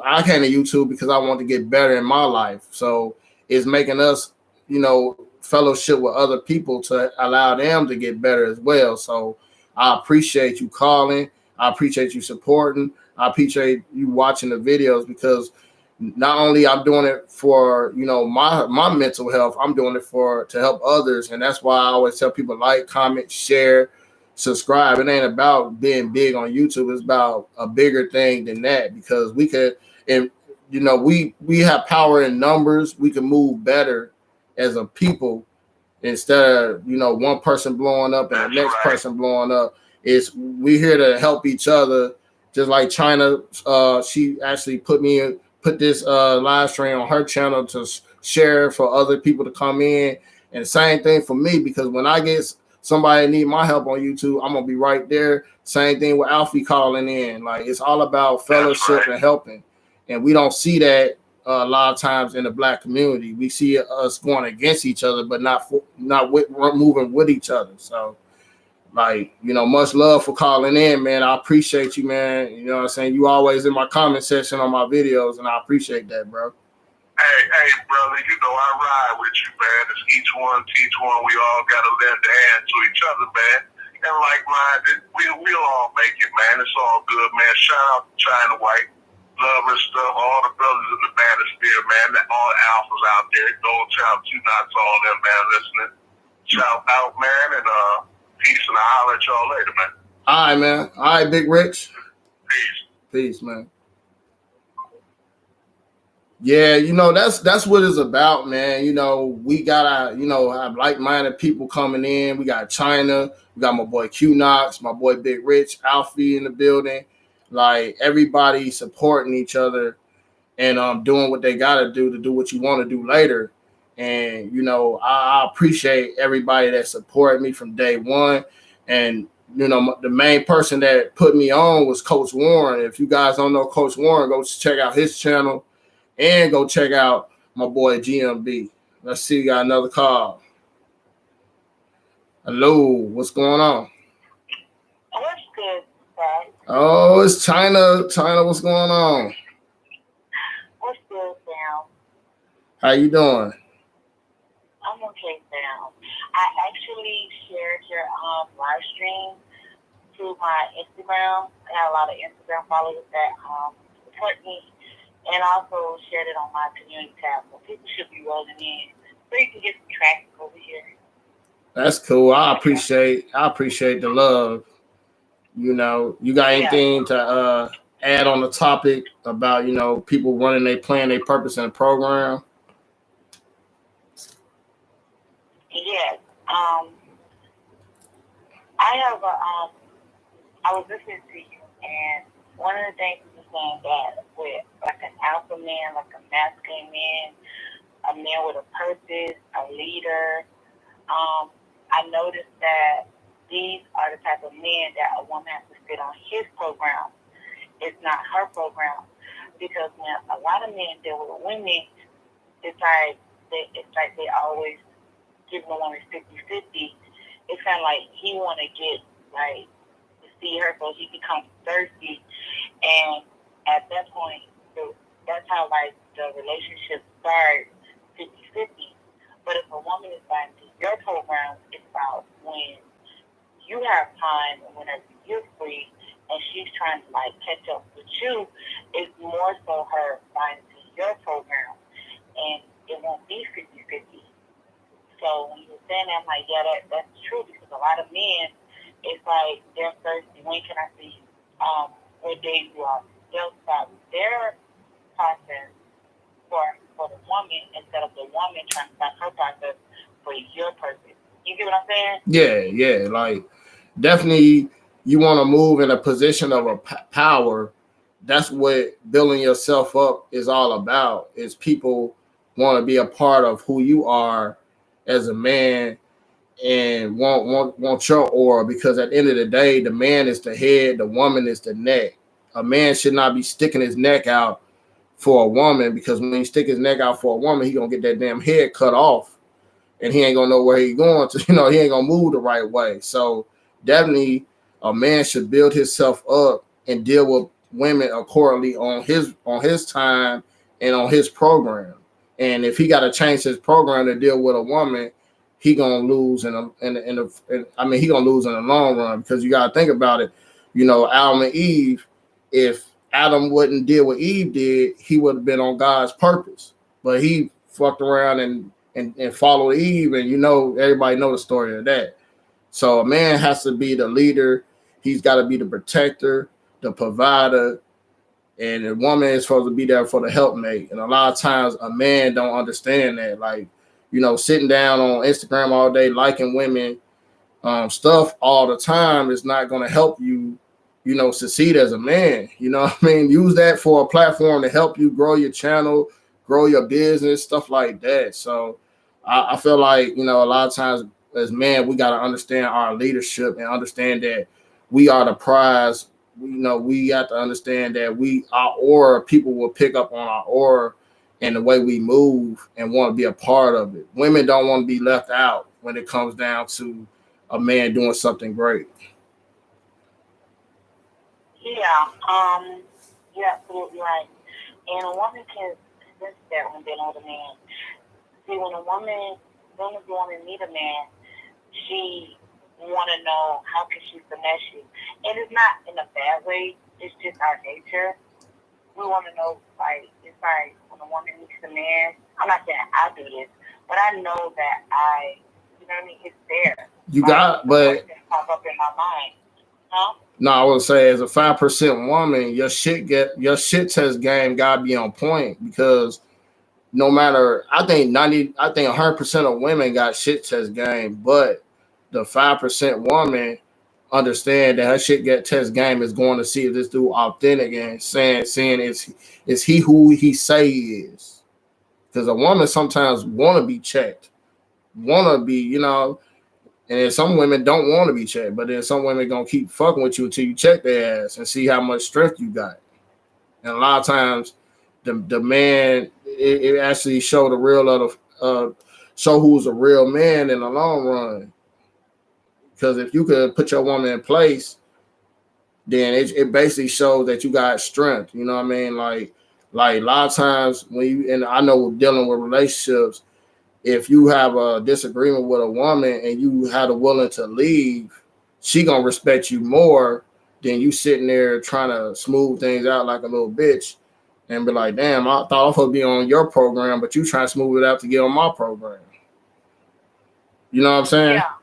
I came to YouTube because I want to get better in my life. So it's making us, you know, fellowship with other people to allow them to get better as well. So I appreciate you calling. I appreciate you supporting. I appreciate you watching the videos because not only I'm doing it for, you know, my mental health, I'm doing it to help others. And that's why I always tell people like, comment, share, subscribe. It ain't about being big on YouTube. It's about a bigger thing than that because we could, and you know, we have power in numbers. We can move better as a people instead of, you know, one person blowing up and the next person blowing up. We here to help each other. Just like China, she actually put this live stream on her channel to share for other people to come in, and same thing for me because when I get somebody need my help on YouTube, I'm gonna be right there. Same thing with Alfie calling in. Like it's all about fellowship and helping, and we don't see that a lot of times in the Black community. We see us going against each other, but not moving with each other. So, like, you know, much love for calling in, man. I appreciate you, man. You know what I'm saying? You always in my comment section on my videos, and I appreciate that, bro. Hey, brother, you know I ride with you, man. It's each one teach one. We all got to lend a hand to each other, man. And like-minded, we'll all make it, man. It's all good, man. Shout out to China White, Love and stuff, all the brothers in the manosphere, man. All the alphas out there. Gold Child, Q Knox, all them, man, listening. Shout out, man, and peace, and I'll holler at y'all later, man. All right, man. All right, Big Rich. Peace, man. Yeah, you know, that's what it's about, man. You know, we gotta, you know, have like-minded people coming in. We got China, we got my boy Q Knox, my boy Big Rich, Alfie in the building. Like everybody supporting each other and doing what they gotta do to do what you want to do later. And you know, I appreciate everybody that supported me from day one. And you know, the main person that put me on was Coach Warren. If you guys don't know Coach Warren, go check out his channel. And go check out my boy GMB. Let's see, we got another call. Hello, what's going on? What's good, Sam? Oh, it's China. China, what's going on? What's good, Sam? How you doing? I'm okay, Sam. I actually shared your live stream to my Instagram. I got a lot of Instagram followers that support me. And also shared it on my community tab. So people should be rolling in so you can get some traffic over here. That's cool. I appreciate the love. You know, you got anything to add on the topic about, you know, people running their plan, their purpose in the program? Yes. I was listening to you, and one of the things you were saying that with like an alpha man, like a masculine man, a man with a purpose, a leader. I noticed that these are the type of men that a woman has to sit on his program. It's not her program, because when a lot of men deal with women, it's like they always give the woman 50-50. It's kind of like he want to get like to see her, so he becomes thirsty, and at that point, that's how like the relationship starts 50-50. But if a woman is buying into your program, it's about when you have time and whenever you're free, and she's trying to like catch up with you. It's more so her buying into your program, and it won't be 50-50. So when you're saying that, I'm like, yeah, that's true, because a lot of men, it's like they're thirsty. When can I see you? What days you are? They'll stop their process for the woman instead of the woman trying to stop her process for your purpose. You get what I'm saying? Yeah. Like, definitely, you want to move in a position of a power. That's what building yourself up is all about. Is people want to be a part of who you are as a man, and want your aura, because at the end of the day, the man is the head, the woman is the neck. A man should not be sticking his neck out for a woman, because when he stick his neck out for a woman, he gonna get that damn head cut off, and he ain't gonna know where he going to. You know, he ain't gonna move the right way. So definitely, a man should build himself up and deal with women accordingly on his time and on his program. And if he got to change his program to deal with a woman, he gonna lose he gonna lose in the long run, because you gotta think about it. You know, Adam and Eve. If Adam wouldn't deal what Eve did, he would have been on God's purpose. But he fucked around and followed Eve, and you know, everybody know the story of that. So a man has to be the leader. He's got to be the protector, the provider, and the woman is supposed to be there for the helpmate. And a lot of times a man don't understand that. Like, you know, sitting down on Instagram all day, liking women stuff all the time is not going to help you, you know, succeed as a man. You know what I mean? Use that for a platform to help you grow your channel, grow your business, stuff like that. So I feel like, you know, a lot of times as men, we got to understand our leadership and understand that we are the prize. You know, we got to understand that our aura, people will pick up on our aura and the way we move and want to be a part of it. Women don't want to be left out when it comes down to a man doing something great. Yeah, you're absolutely right. And a woman can sense that when dealing with a man. See, when a woman meet a man, she want to know how can she finesse you. And it's not in a bad way. It's just our nature. We want to know, like, it's like when a woman meets a man, I'm not saying I do this, but I know that you know what I mean, it's there. You got, but pop up in my mind. Huh? No, I would say as a 5% woman, your shit test game gotta be on point, because no matter, I think 100% of women got shit test game, but the 5% woman understand that her shit test game is going to see if this dude authentic and saying is he who he say he is. Because a woman sometimes want to be checked, want to be, you know, and then some women don't want to be checked, but then some women gonna keep fucking with you until you check their ass and see how much strength you got. And a lot of times, the man, it actually show the real show who's a real man in the long run. Because if you could put your woman in place, then it basically shows that you got strength. You know what I mean? Like a lot of times when you, and I know dealing with relationships, if you have a disagreement with a woman and you have the willing to leave, she gonna respect you more than you sitting there trying to smooth things out like a little bitch and be like, damn, I thought I was supposed to be on your program, but you trying to smooth it out to get on my program. You know what I'm saying? Yeah.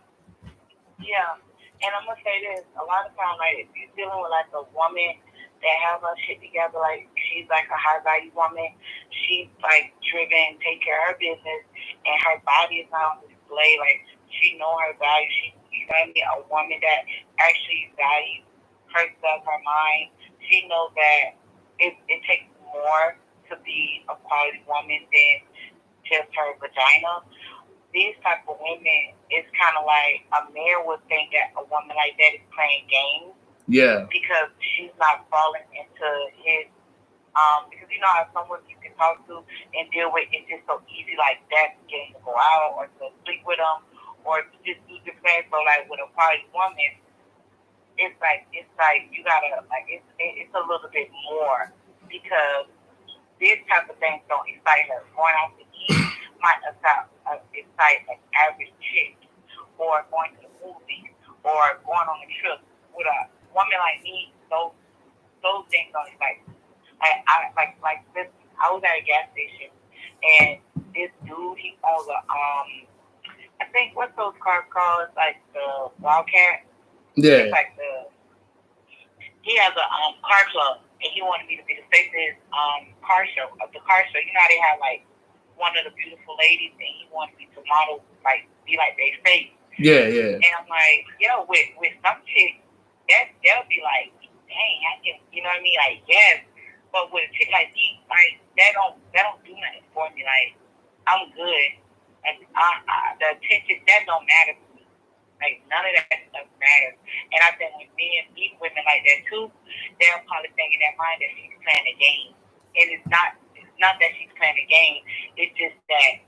Yeah. And I'm gonna say this, a lot of times, like, if you're dealing with like a woman that has her shit together, like she's like a high value woman, she's like driven, take care of her business, and her body is not on display, like she know her value, you know what I mean, a woman that actually values herself, her mind, she knows that it takes more to be a quality woman than just her vagina. These type of women, it's kind of like a man would think that a woman like that is playing games. Yeah. Because she's not falling into his, because you know how someone you can talk to and deal with, it's just so easy like that, getting to go out or to sleep with them or to just do different things. So like with a quality woman, it's like you gotta, like, it's a little bit more because this type of things don't excite her. Going out to eat might excite an average chick, or going to the movies, or going on a trip with a woman like me. Those things don't excite me. Like this. I was at a gas station, and this dude, he owns a I think what's those cars called? It's like the Wildcat. Yeah. It's like he has a car club, and he wanted me to be the face of his car show. Of the car show, you know how they have like one of the beautiful ladies, and he wanted me to model, like be like their face. Yeah, yeah. And I'm like, yo, with some chicks, they'll be like, dang, I can, you know what I mean? Like, yes. But with a chick like me, like that don't do nothing for me. Like, I'm good. And the attention, that don't matter to me. Like, none of that stuff matters. And I think when men meet women like that too, they'll probably think in their mind that she's playing a game. And it's not that she's playing a game. It's just that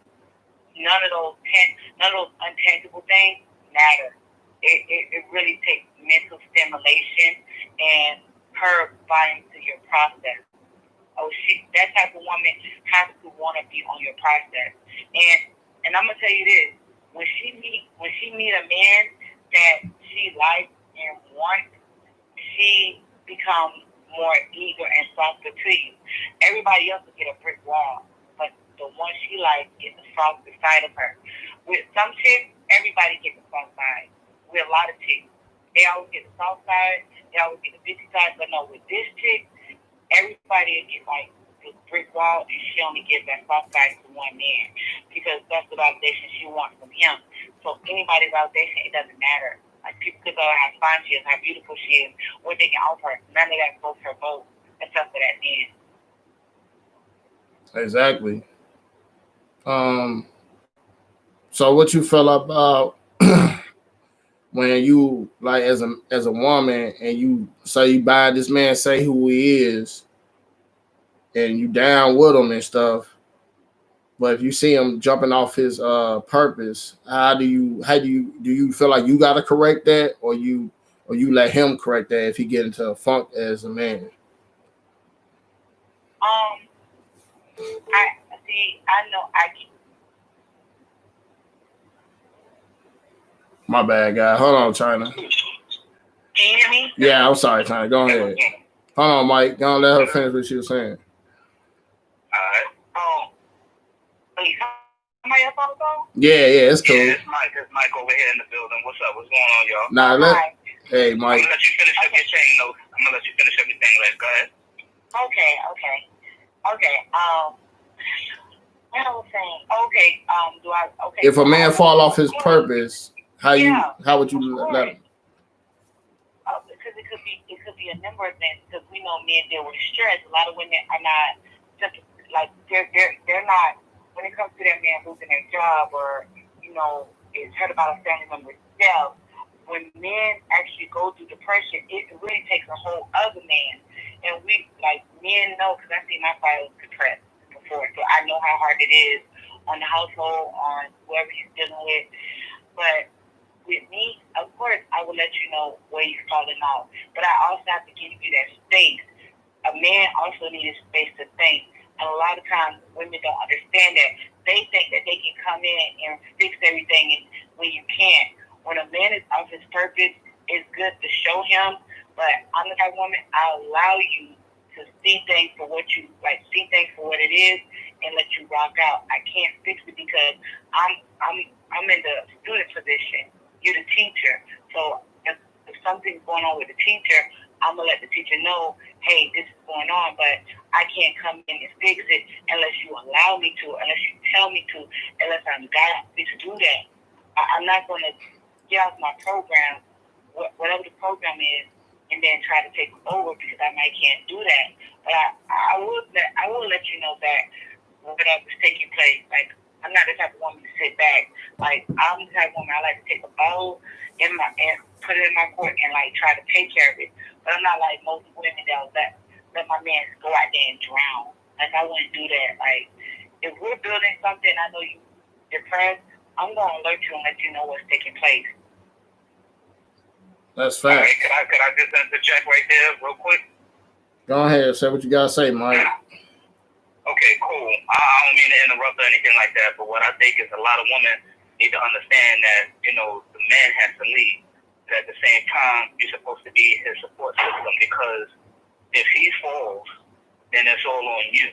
none of those untangible things matter. It really takes mental stimulation and her buying to your process. That type of woman has to want to be on your process. And I'm gonna tell you this: when she meet a man that she likes and wants, she becomes more eager and softer to you. Everybody else will get a brick wall, but the one she likes is the softer side of her. With some chicks, everybody gets the soft side. With a lot of chicks, they always get the soft side, they always get the bitchy side. But no, with this chick, everybody get like the brick wall, and she only gives that soft side to one man because that's the validation she wants from him. So anybody's validation, it doesn't matter. Like, people could go how fine she is, how beautiful she is, what they can offer. None of that goes her vote except for that man. Exactly. So what you feel about when you, like, as a woman, and you say you buy this man, say who he is, and you down with him and stuff, but if you see him jumping off his purpose, do you feel like you gotta correct that, or you let him correct that if he get into a funk as a man? I know I can. My bad, guy. Hold on, China. Can you hear me? Yeah, I'm sorry, China. Go ahead. Hold on, Mike. Don't let her finish what she was saying. Alright. Wait, somebody else on the phone? Yeah, it's cool. Yeah, it's Mike over here in the building. What's up? What's going on, y'all? Nah, hey, Mike. I'm gonna let you finish up your chain, though. I'm gonna let you finish up your thing. Go ahead. Okay. What I was saying. Okay. If a man fall off his purpose, how would you let him? Because it could be a number of things. Because we know men deal with stress. A lot of women are not just like they're not, when it comes to that man losing their job, or it's heard about a family member's death. When men actually go through depression, it really takes a whole other man. And we, like, men know, because I see my father was depressed before, so I know how hard it is on the household, on whoever he's dealing with. But with me, of course, I will let you know where he's falling off. But I also have to give you that space. A man also needs space to think. And a lot of times, women don't understand that. They think that they can come in and fix everything when you can't. When a man is off his purpose, it's good to show him. But I'm the type of woman, I allow you to see things for what you like, see things for what it is, and let you rock out. I can't fix it because I'm I'm in the student position. You're the teacher. So if something's going on with the teacher, I'm going to let the teacher know, hey, this is going on, but I can't come in and fix it unless you allow me to, unless you tell me to, unless I'm guided to do that. I'm not going to get off my program, whatever the program is, and then try to take over because I might can't do that. But I will let you know that whatever's taking place, like, I'm not the type of woman to sit back. Like, I'm the type of woman I like to take a ball and put it in my court and like try to take care of it. But I'm not like most women that will let my man go out there and drown. Like, I wouldn't do that. Like, if we're building something, I know you depressed, I'm gonna alert you and let you know what's taking place. That's fact. Right, could I just interject right there real quick? Go ahead, say what you gotta say, Mike. Okay, cool. I don't mean to interrupt or anything like that, but what I think is a lot of women need to understand that, you know, the man has to lead. But at the same time, you're supposed to be his support system, because if he falls, then it's all on you.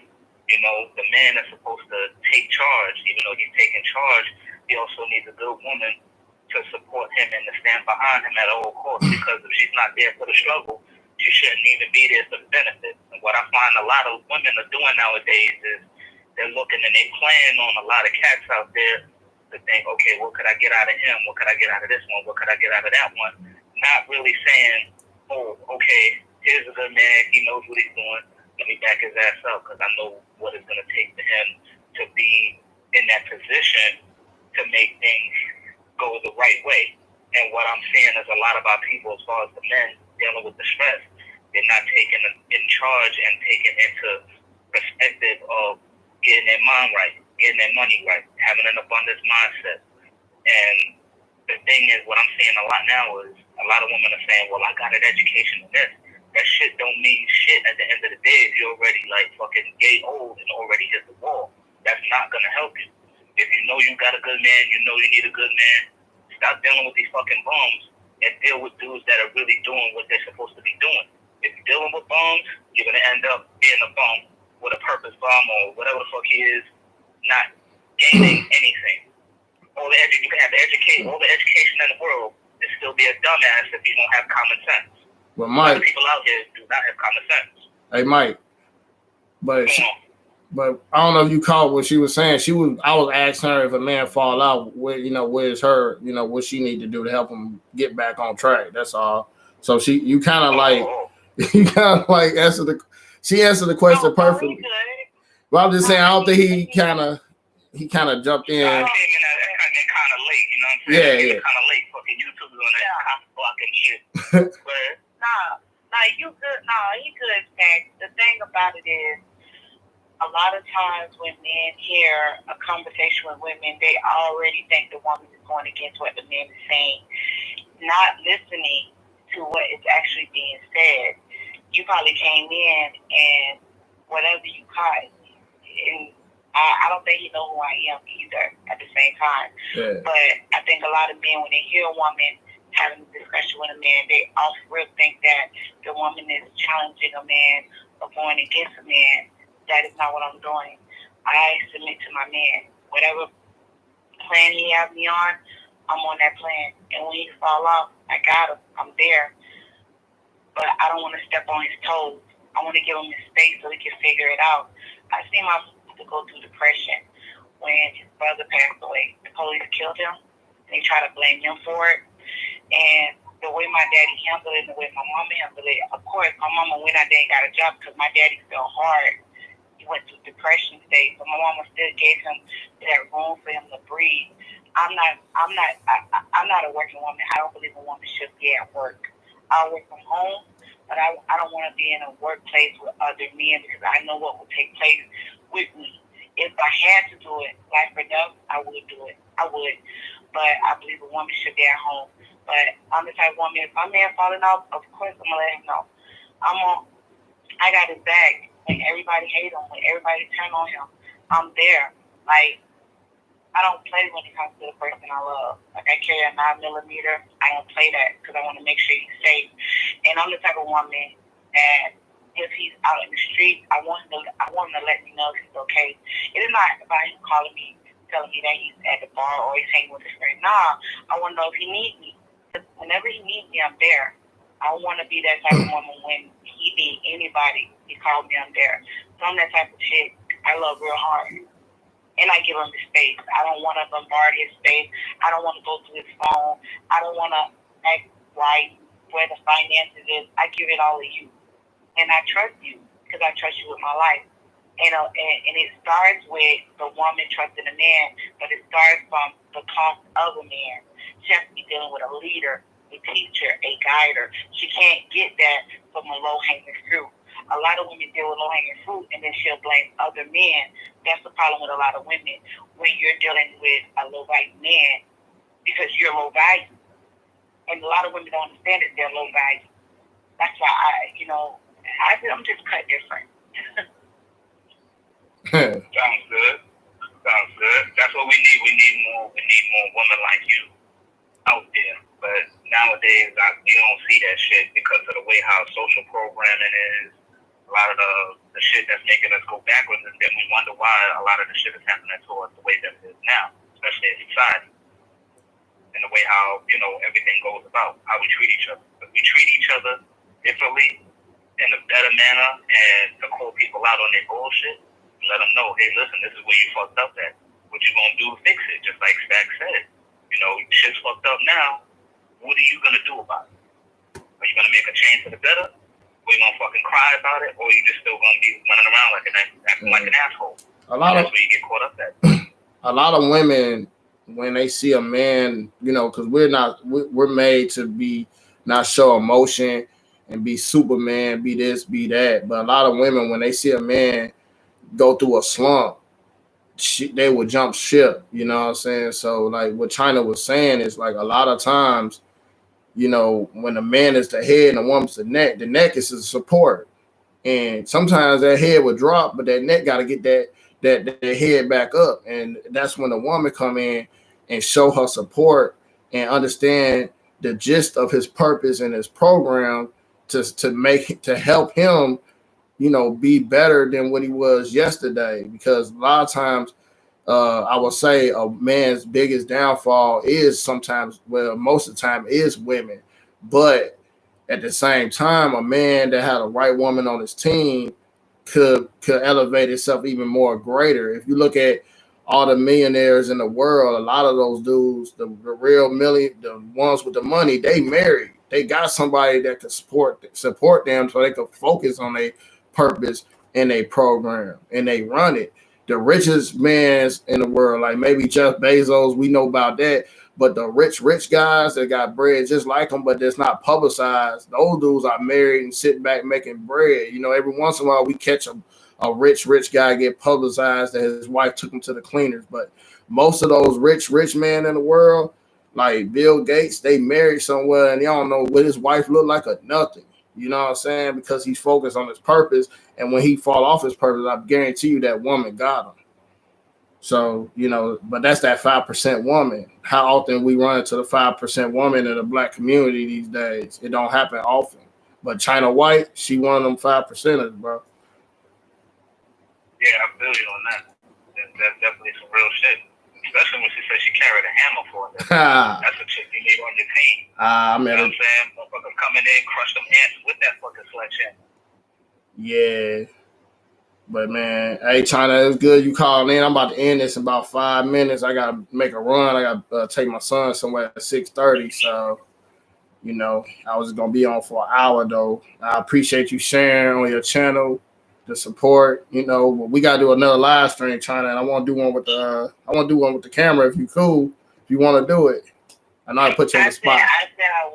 You know, the man is supposed to take charge. Even though he's taking charge, he also needs a good woman to support him and to stand behind him at all costs, because if she's not there for the struggle, she shouldn't even be there for the benefit. And what I find a lot of women are doing nowadays is they're looking and they're playing on a lot of cats out there to think, okay, what could I get out of him? What could I get out of this one? What could I get out of that one? Not really saying, oh, okay, here's a good man. He knows what he's doing. Let me back his ass up, because I know what it's going to take for him to be in that position to make things go the right way. And what I'm seeing is a lot of our people, as far as the men dealing with the stress, they're not taking in charge and taking into perspective of getting their mind right, getting their money right, having an abundance mindset. And the thing is, what I'm seeing a lot now is a lot of women are saying, well, I got an education in this. That shit don't mean shit at the end of the day if you're already like fucking gay old and already hit the wall. That's not gonna help you. If you know you got a good man, you know you need a good man, stop dealing with these fucking bums and deal with dudes that are really doing what they're supposed to be doing. If you're dealing with bums, you're gonna end up being a bum with a purpose bum or whatever the fuck he is, not gaining anything. You can have all the education in the world and still be a dumbass if you don't have common sense. Well, Mike, people out here do not have common sense. Hey, Mike, but I don't know if you caught what she was saying. I was asking her if a man fall out, where's her, what she need to do to help him get back on track. That's all. So you kind of answered the question perfectly. Well, I'm just saying, I don't think he kind of jumped in. I came in kind of late, you know what I'm saying? Yeah. Kind of late, fucking YouTube doing that blocking shit. But you good. He good, man. The thing about it is, a lot of times when men hear a conversation with women, they already think the woman is going against what the man is saying, not listening to what is actually being said. You probably came in and whatever you caught, and I don't think he know who I am either at the same time. Yeah. But I think a lot of men, when they hear a woman having a discussion with a man, they also think that the woman is challenging a man or going against a man. That is not what I'm doing. I submit to my man. Whatever plan he has me on, I'm on that plan. And when he fall off, I got him. I'm there. But I don't want to step on his toes. I want to give him his space so he can figure it out. I seen my father go through depression when his brother passed away. The police killed him. They try to blame him for it. And the way my daddy handled it and the way my mama handled it, of course, my mama went out there and got a job because my daddy fell hard. He went through depression stage, but my mama still gave him that room for him to breathe. I'm not a working woman. I don't believe a woman should be at work. I work from home, but I don't want to be in a workplace with other men because I know what will take place with me. If I had to do it, life or death, I would do it. I would. But I believe a woman should be at home. But I'm the type of woman, if my man falling off, of course I'm going to let him know. I got his back. When everybody hate him, when everybody turn on him, I'm there. Like, I don't play when it comes to the person I love. Like, I carry a 9mm. I don't play that because I want to make sure he's safe. And I'm the type of woman that if he's out in the street, I want him to let me know if he's okay. It is not about him calling me telling me that he's at the bar or he's hanging with his friend. Nah, I want to know if he needs me. Whenever he needs me, I'm there. I don't want to be that type of woman when he needs anybody. He called me, I'm there. So I'm that type of chick. I love real hard. And I give him the space. I don't want to bombard his space. I don't want to go through his phone. I don't want to act right where the finances is. I give it all to you. And I trust you because I trust you with my life. And it starts with the woman trusting the man, but it starts from the cost of a man. She has to be dealing with a leader, a teacher, a guider. She can't get that from a low-hanging fruit. A lot of women deal with low-hanging fruit, and then she'll blame other men. That's the problem with a lot of women when you're dealing with a low-value man because you're low value. And a lot of women don't understand that they're low value. That's why I'm just cut different. Sounds good. Sounds good. That's what we need. We need more women like you out there. But nowadays, we don't see that shit because of the way how social programming is. A lot of the shit that's making us go backwards, and then we wonder why a lot of the shit is happening to us the way that it is now, especially in society. And the way how, everything goes about, how we treat each other. If we treat each other differently, in a better manner, and to call people out on their bullshit, let them know, hey, listen, this is where you fucked up at. What you gonna do to fix it? Just like Stack said. Shit's fucked up now. What are you gonna do about it? Are you gonna make a change for the better? Or you gonna fucking cry about it? Or you just still gonna be running around acting like an asshole? That's where you get caught up at. A lot of women, when they see a man, because we're made to be not show emotion and be Superman, be this, be that. But a lot of women, when they see a man go through a slump, they will jump ship. You know what I'm saying? So like what China was saying is like a lot of times, when the man is the head and the woman's the neck is the support. And sometimes that head will drop, but that neck got to get that head back up. And that's when the woman come in and show her support and understand the gist of his purpose and his program to help him, be better than what he was yesterday. Because a lot of times, I will say a man's biggest downfall is most of the time is women. But at the same time, a man that had a right woman on his team could elevate itself even more greater. If you look at all the millionaires in the world, a lot of those dudes, the real the ones with the money, they married. They got somebody that could support them so they could focus on their purpose and their program, and they run it. The richest mans in the world, like maybe Jeff Bezos, we know about that. But the rich guys that got bread just like them, but that's not publicized, those dudes are married and sitting back making bread. Every once in a while we catch a rich guy get publicized that his wife took him to the cleaners. But most of those rich men in the world, like Bill Gates, they married somewhere and they don't know what his wife looked like or nothing. You know what I'm saying? Because he's focused on his purpose. And when he fall off his purpose, I guarantee you that woman got him. So, but that's that 5% woman. How often we run into the 5% woman in the black community these days? It don't happen often. But China White, she one of them 5%ers, bro. Yeah, I feel you on that. That's definitely some real shit. Especially when she said she carried a hammer for it. That's a chick you need on your team. I mean, you know what I'm saying? Motherfucker coming in, crush them ants with that fucking sledgehammer. Yeah. But man, hey China, it was good you called in. I'm about to end this in about 5 minutes. I gotta make a run. I gotta take my son somewhere at 6:30. So, I was gonna be on for an hour though. I appreciate you sharing on your channel, the support. We gotta do another live stream, China, and I want to do one with the camera if you cool. If you want to do it, I know I put you on the spot. I said I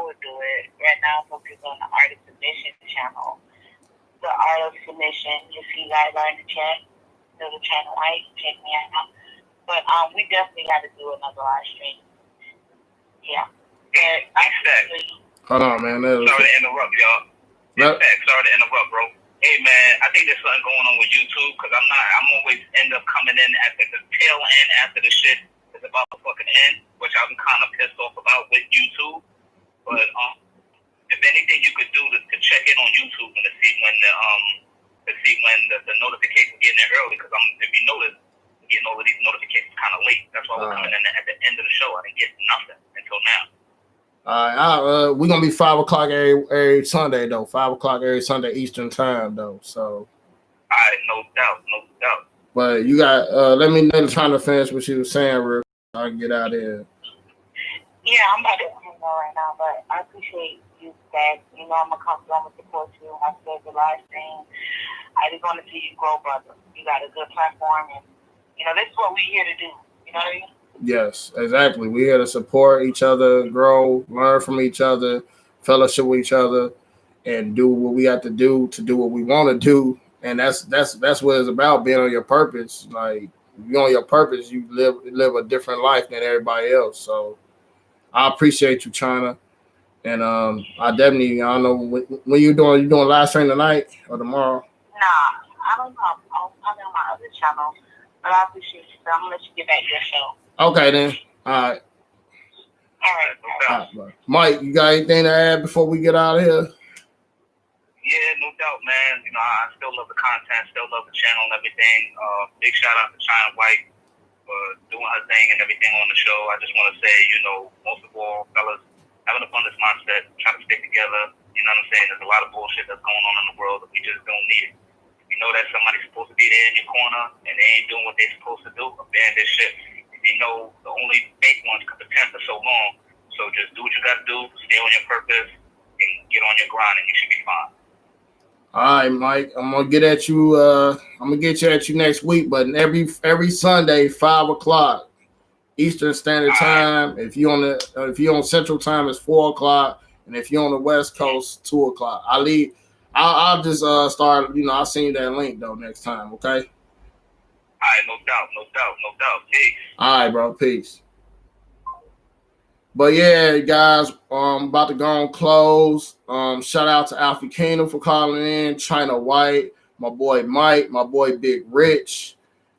would do it. Right now, focus on the Art of Submission channel. The Art of Submission. If you guys are in the chat, go to China White, check me out. But we definitely got to do another live stream. Yeah. Hold on, man. Sorry to interrupt, y'all. Sorry to interrupt, bro. Hey, man, I think there's something going on with YouTube because I'm always end up coming in at the tail end after the shit is about to fucking end, which I'm kind of pissed off about with YouTube. But if anything you could do to check in on YouTube and to see when the notifications getting there early, because if you notice, getting all of these notifications kind of late. That's why we're coming in at the end of the show. I didn't get nothing until now. We're gonna be 5 o'clock every Sunday though. 5 o'clock every Sunday Eastern time though. So. No doubt. But you got let me know trying to finish what she was saying real quick. I can get out of here. Yeah, I'm about to go right now, but I appreciate you guys. You know I'm gonna come through, I'm gonna support you. I said the live stream. I just want to see you grow, brother. You got a good platform, and you know this is what we're here to do. You know what I mean? Yes, exactly. We're here to support each other, grow, learn from each other, fellowship with each other, and do what we have to do what we want to do. And that's what it's about, being on your purpose. Like, if you're on your purpose, you live a different life than everybody else. So I appreciate you, China. And I don't know when you're doing live stream tonight or tomorrow? Nah, I don't know. I'll be on my other channel. But I appreciate you. So I'm gonna let you get back to your show. Okay then. All right. All right, Mike, you got anything to add before we get out of here? Yeah, no doubt, man. You know, I still love the content, still love the channel and everything. Big shout out to China White for doing her thing and everything on the show. I just want to say, you know, most of all, fellas, have an abundance mindset, try to stick together. You know what I'm saying? There's a lot of bullshit that's going on in the world that we just don't need it. If you know that somebody's supposed to be there in your corner and they ain't doing what they're supposed to do, abandon this shit. If you know the only fake ones can pretend for so long, so just do what you got to do, stay on your purpose, and get on your grind, and you should be fine. All right, Mike. I'm gonna get at you. I'm gonna get at you next week, but every Sunday, 5 o'clock Eastern Standard Time. If you're on Central Time, it's 4 o'clock, and if you're on the West Coast, 2 o'clock. I'll just start. You know, I'll send you that link though next time. Okay. All right, no doubt. Peace. All right, bro. Peace. But yeah, guys, about to go on close. Shout out to Alfie Kingdom for calling in, China White, my boy Mike, my boy Big Rich.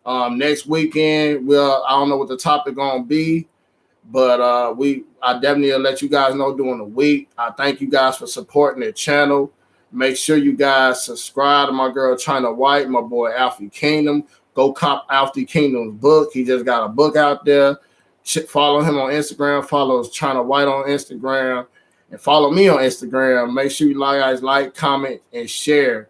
Next weekend, I don't know what the topic gonna be, but I definitely will let you guys know during the week. I thank you guys for supporting the channel. Make sure you guys subscribe to my girl China White, my boy Alfie Kingdom. Go cop Alfie Kingdom's book. He just got a book out there. Follow him on Instagram. Follow China White on Instagram. And follow me on Instagram. Make sure you guys like, comment, and share.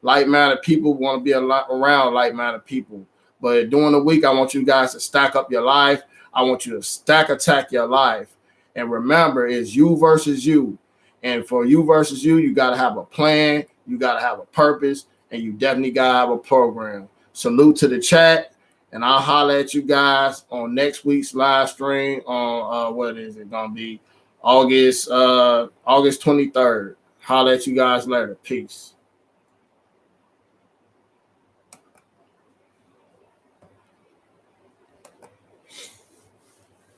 Like-minded people want to be around like-minded people. But during the week, I want you guys to stack up your life. I want you to stack attack your life. And remember, it's you versus you. And for you versus you, you got to have a plan. You got to have a purpose. And you definitely got to have a program. Salute to the chat. And I'll holler at you guys on next week's live stream on what is it gonna be? August 23rd. Holler at you guys later. Peace.